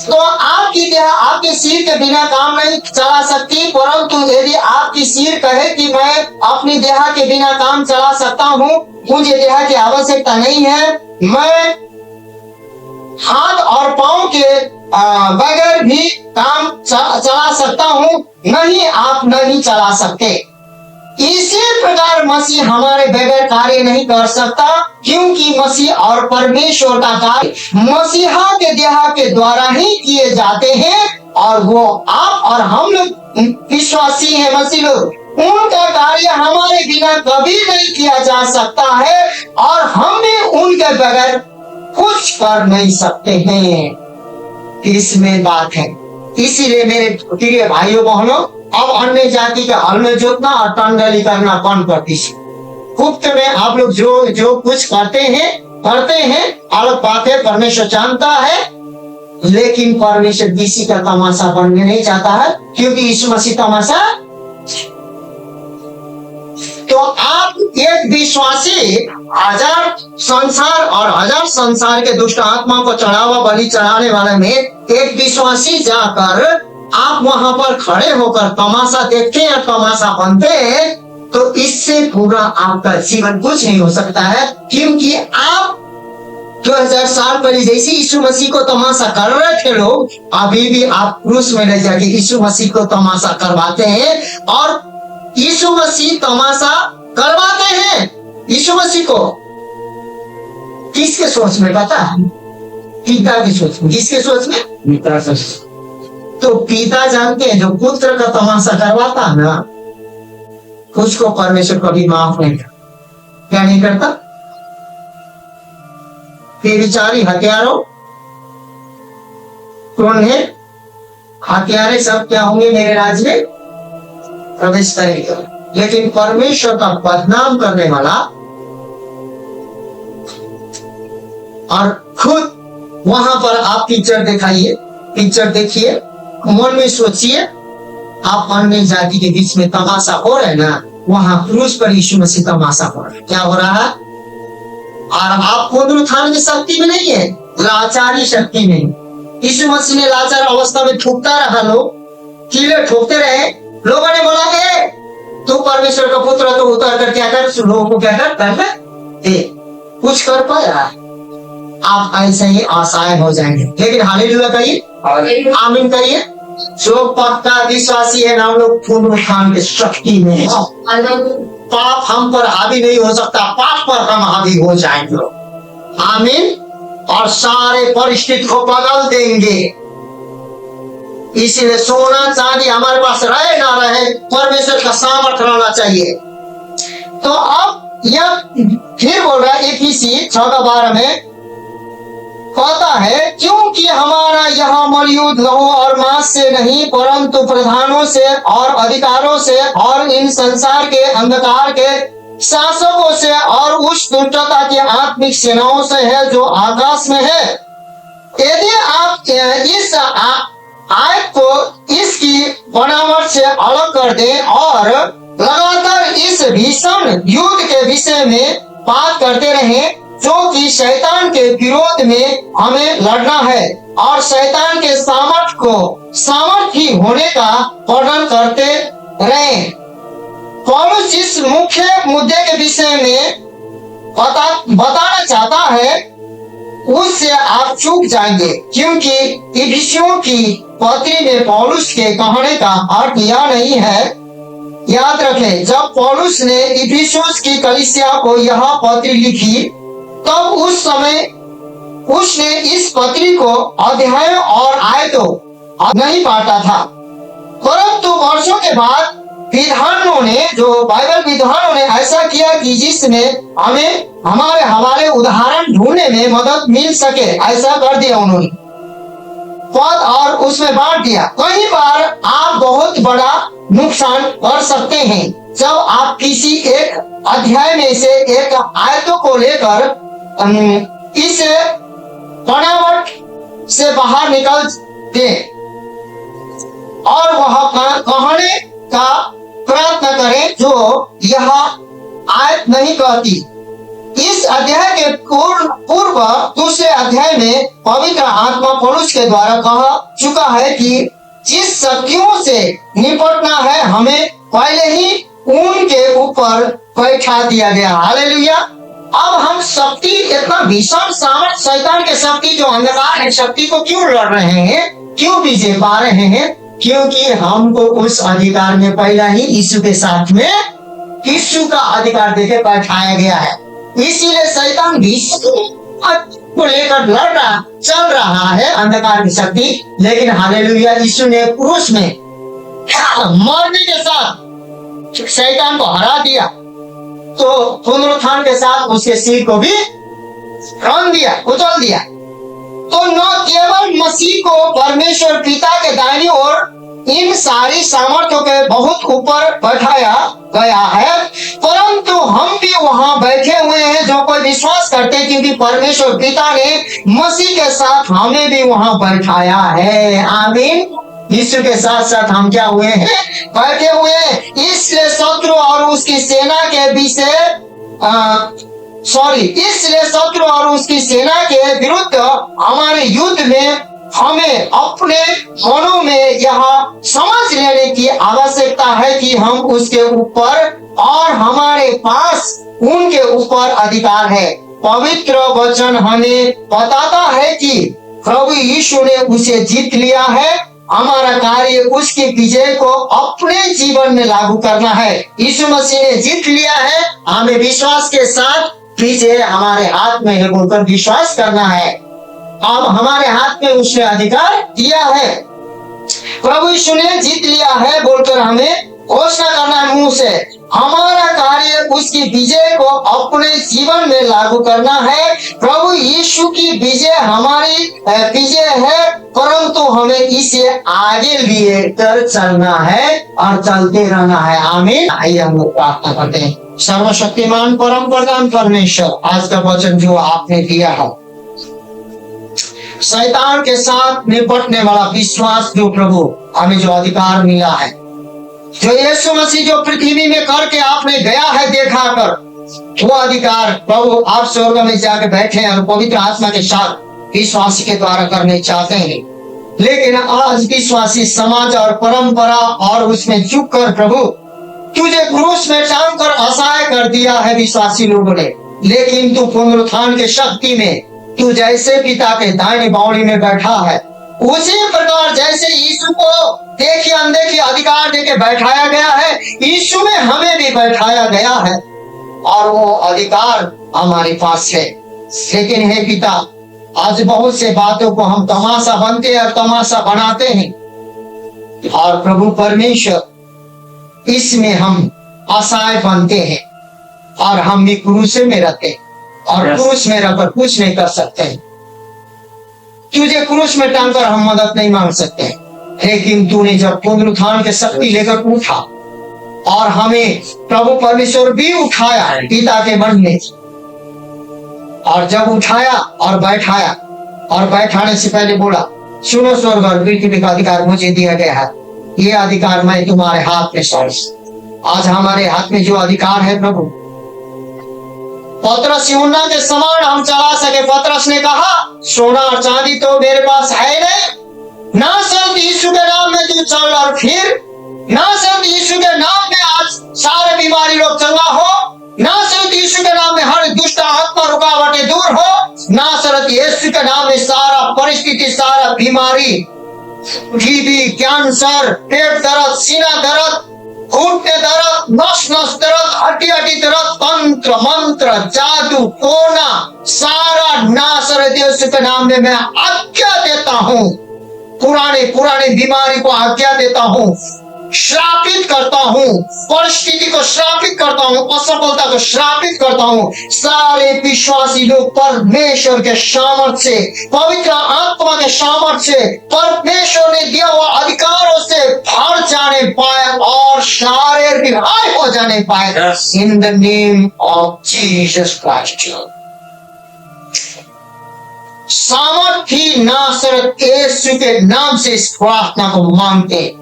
तो आपकी देह आपके सिर के बिना काम नहीं चला सकती, परंतु यदि आपकी सिर कहे कि मैं अपनी देह के बिना काम चला सकता हूँ, मुझे देह की आवश्यकता नहीं है, मैं हाथ और पांव के बगैर भी काम चला सकता हूँ, नहीं आप नहीं चला सकते। इसी प्रकार मसीह हमारे बगैर कार्य नहीं कर सकता, क्योंकि मसीह और परमेश्वर का कार्य मसीहा के देह के द्वारा ही किए जाते हैं, और वो आप और हम लोग विश्वासी हैं मसीह लोग, उनका कार्य हमारे बिना कभी नहीं किया जा सकता है, और हम भी उनके बगैर कुछ कर नहीं सकते हैं। इसमें बात है। इसीलिए मेरे प्रिय भाइयों बहनों, अब अन्य जाति के हल में जोतना और टंडली करना कौन करती है? गुप्त में आप लोग जो कुछ करते हैं अलग बात है, परमेश्वर जानता है, लेकिन परमेश्वर किसी का तमाशा बनने नहीं चाहता है, क्योंकि यीशु मसीह तमाशा। तो आप एक विश्वासी हजार संसार के दुष्ट आत्मा को चढ़ावा बलि चढ़ाने वाले में एक विश्वासी जाकर आप वहां पर खड़े होकर तमाशा देखते हैं, तमाशा बनते हैं, तो इससे पूरा आपका जीवन कुछ नहीं हो सकता है, क्योंकि आप 2000 साल पहले जैसे यीशु मसीह को तमाशा कर रहे थे लोग, अभी भी आप क्रूस में ले जाके यीशु मसीह को तमाशा करवाते हैं, और यीशु मसीह तमाशा करवाते हैं यीशु मसीह को। किसके सोच में पता है? पिता की सोच में। किसके सोच में? पिता की। तो पिता जानते हैं जो पुत्र का तमाशा करवाता है ना, उसको परमेश्वर कभी माफ नहीं करता। क्या नहीं करता? बेचारी हत्यारों कौन है? हत्यारे सब क्या होंगे? मेरे राज्य में प्रवेश करेंगे। लेकिन परमेश्वर का बदनाम करने वाला और खुद वहां पर आप पिक्चर देखिए, मन में सोचिए, आप अन्य जाति के बीच में तमाशा हो रहा है ना, वहां क्रूस पर यीशु मसीह तमाशा हो रहा है। क्या हो रहा है? और आप पुनरुत्थान की शक्ति में नहीं है, लाचारी शक्ति में। यीशु मसीह ने लाचार अवस्था में ठोकता रहा, लोग कीले ठोकते रहे, लोगों ने बोला है तू परमेश्वर का पुत्र, तो उतर कर क्या कर, लोगों को क्या कर दे, कुछ कर पाया? आप ऐसे ही असहाय हो जाएंगे। लेकिन हालेलुया कहिए, आमीन कहिए। जो पक्का विश्वासी है ना, हम लोग पुनरुत्थान की शक्ति में है। पाप हम पर हावी नहीं हो सकता, पाप पर हम हावी हो जाएंगे, आमीन, और सारे परिस्थिति को बदल देंगे। इसीलिए सोना चांदी हमारे पास रहे ना रहे, परमेश्वर का सामर्थ्य रहना चाहिए। तो अब यह फिर बोल रहा है इफिसी 6:12 में, कहता है क्योंकि हमारा यह मलयुद्ध लहू और मांस से नहीं, परंतु प्रधानों से और अधिकारों से और इन संसार के अंधकार के शासकों से और उस दुष्टता की आत्मिक सेनाओं से है जो आकाश में है। यदि आप इस आयत को इसकी बनावट से अलग कर दे और लगातार इस भीषण युद्ध के विषय में बात करते रहे, जो कि शैतान के विरोध में हमें लड़ना है और शैतान के सामर्थ्य होने का वर्णन करते रहे। पौलुस इस मुख्य मुद्दे के विषय में बताना चाहता है, उससे आप चूक जाएंगे, क्योंकि इफिसियों की पत्री में पौलुस के कहने का अर्थ यह नहीं है। याद रखें, जब पौलुस ने इफिसियों की कलीसिया को यह पत्री लिखी, तब उस समय उसने इस पत्री को अध्यायों और आयतों नहीं बांटा था, परंतु वर्षों के बाद विद्वानों ने, जो बाइबल विद्वानों ने ऐसा किया कि जिसमें हमें हमारे हवाले उदाहरण ढूंढने में मदद मिल सके, ऐसा कर दिया उन्होंने पद और उसमें बांट दिया। कई बार आप बहुत बड़ा नुकसान कर सकते हैं जब आप किसी एक अध्याय में से एक आयतों को लेकर इस बनावट से बाहर निकल दे और वह कहने का प्रयत्न करें जो यह आयत नहीं कहती। इस अध्याय के पूर्व दूसरे अध्याय में पवित्र आत्मा पौलुस के द्वारा कहा चुका है कि जिस शक्तियों से निपटना है, हमें पहले ही उनके ऊपर बैठा दिया गया। हालेलुया। अब हम शक्ति, इतना भीषण सामर्थ शैतान के शक्ति जो अंधकार है शक्ति को क्यों लड़ रहे हैं, क्यों विजय पा रहे हैं? क्योंकि हमको उस अधिकार में पहला ही यीशु के साथ में यीशु का अधिकार देके बैठाया गया है। इसीलिए शैतान को लेकर चल रहा है अंधकार की शक्ति, लेकिन हालेलुया, यीशु ने क्रूस में मरने के साथ शैतान को हरा दिया, तो पुनरुत्थान के साथ उसके सिर को भी रौंद दिया, कुचल दिया। तो न केवल मसीह को परमेश्वर पिता के दाहिनी ओर इन सारी सामर्थ्यों के बहुत ऊपर बैठाया गया है, परंतु हम भी वहां बैठे हुए हैं जो कोई विश्वास करते हैं, क्योंकि परमेश्वर पिता ने मसीह के साथ हमें भी वहां बैठाया है। आमीन। यीशु के साथ साथ हम क्या हुए हैं? बैठे हुए हैं। इसलिए शत्रु और उसकी सेना के सेना के विरुद्ध हमारे युद्ध में हमें अपने मनों में यह समझ लेने की आवश्यकता है कि हम उसके ऊपर और हमारे पास उनके ऊपर अधिकार है। पवित्र वचन हमें बताता है कि प्रभु यीशु ने उसे जीत लिया है। हमारा कार्य उसकी विजय को अपने जीवन में लागू करना है। यीशु मसीह ने जीत लिया है, हमें विश्वास के साथ विजय हमारे हाथ में है बोलकर विश्वास करना है। अब हमारे हाथ में उसने अधिकार दिया है, प्रभु यीशु ने जीत लिया है बोलकर हमें घोषणा करना है मुंह से। हमारा कार्य उसकी विजय को अपने जीवन में लागू करना है। प्रभु यीशु की विजय हमारी विजय है, परंतु हमें इसे आगे लिए कर चलना है और चलते रहना है। आमीन। आइए हम लोग प्रार्थना करते हैं। सर्वशक्तिमान परम प्रधान परमेश्वर, आज का वचन जो आपने दिया है, शैतान के साथ निपटने वाला विश्वास जो प्रभु हमें जो अधिकार मिला है, जो यीशु मसीह जो पृथ्वी में करके आपने गया है देखा कर, वो अधिकार प्रभु आप स्वर्ग में जाके बैठे हैं और पवित्र आत्मा के साथ विश्वासी के द्वारा करने चाहते हैं। लेकिन आज विश्वासी समाज और परंपरा और उसमें झुक कर प्रभु तुझे क्रूस में टांग कर असहाय कर दिया है विश्वासी लोगों ने। लेकिन तू पुनरुत्थान के शक्ति में तू जैसे पिता के दाहिनी बावड़ी में बैठा है, उसी प्रकार जैसे यीशु को देखिए अनदेखी अधिकार देके बैठाया गया है, यीशु में हमें भी बैठाया गया है और वो अधिकार हमारे पास है। लेकिन हे पिता, आज बहुत से बातों को हम तमाशा बनते हैं और तमाशा बनाते हैं, और प्रभु परमेश्वर इसमें हम असहाय बनते हैं और हम भी क्रूस में रहते हैं और क्रूस में रहकर कुछ नहीं कर सकते। तुझे क्रूस में टांगकर हम मदद नहीं मांग सकते, लेकिन तूने जब पुनरुत्थान की शक्ति लेकर उठा और हमें प्रभु परमेश्वर भी उठाया पिता के मन में, और जब उठाया और बैठाया और बैठाने से पहले बोला सुनो स्वर्ग और पृथ्वी का अधिकार मुझे दिया गया है, ये अधिकार मैं तुम्हारे हाथ में सौंप। आज हमारे हाथ में जो अधिकार है प्रभु, पतरस यूहन्ना के समान हम चला सके। पतरस ने कहा सोना और चांदी तो मेरे पास है नहीं, ना सिर्फ यीशु के नाम में तू चल और फिर, ना सिर्फ यीशु के नाम में आज सारे बीमारी लोग चंगा हो, ना सिर्फ यीशु के नाम में हर दुष्ट आत्मा रुकावटें दूर हो, ना सिर्फ यीशु के नाम में सारा परिस्थिति, सारा बीमारी, टीबी, कैंसर, पेट दर्द, सीना दर्द, घुटने दर्द, नस नस दर्द, हड्डी हड्डी दर्द, तंत्र मंत्र, जादू टोना, सारा नासरत यीशु के नाम में मैं आज्ञा देता हूँ। पुराने बीमारी को आज्ञा देता हूँ, श्रापित करता हूँ, परिस्थिति को श्रापित करता हूँ, असफलता को श्रापित करता हूँ। सारे विश्वासी लोग परमेश्वर के सामर्थ्य से, पवित्र आत्मा के सामर्थ्य से, परमेश्वर ने दिया हुआ अधिकारों से भर जाने पाए और सारे रिहाई हो जाने पाए। In the name of Jesus Christ. सामर्थी नासरत यीशु के नाम से इस प्रार्थना को मांगते।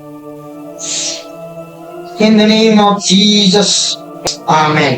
In the name of Jesus, Amen.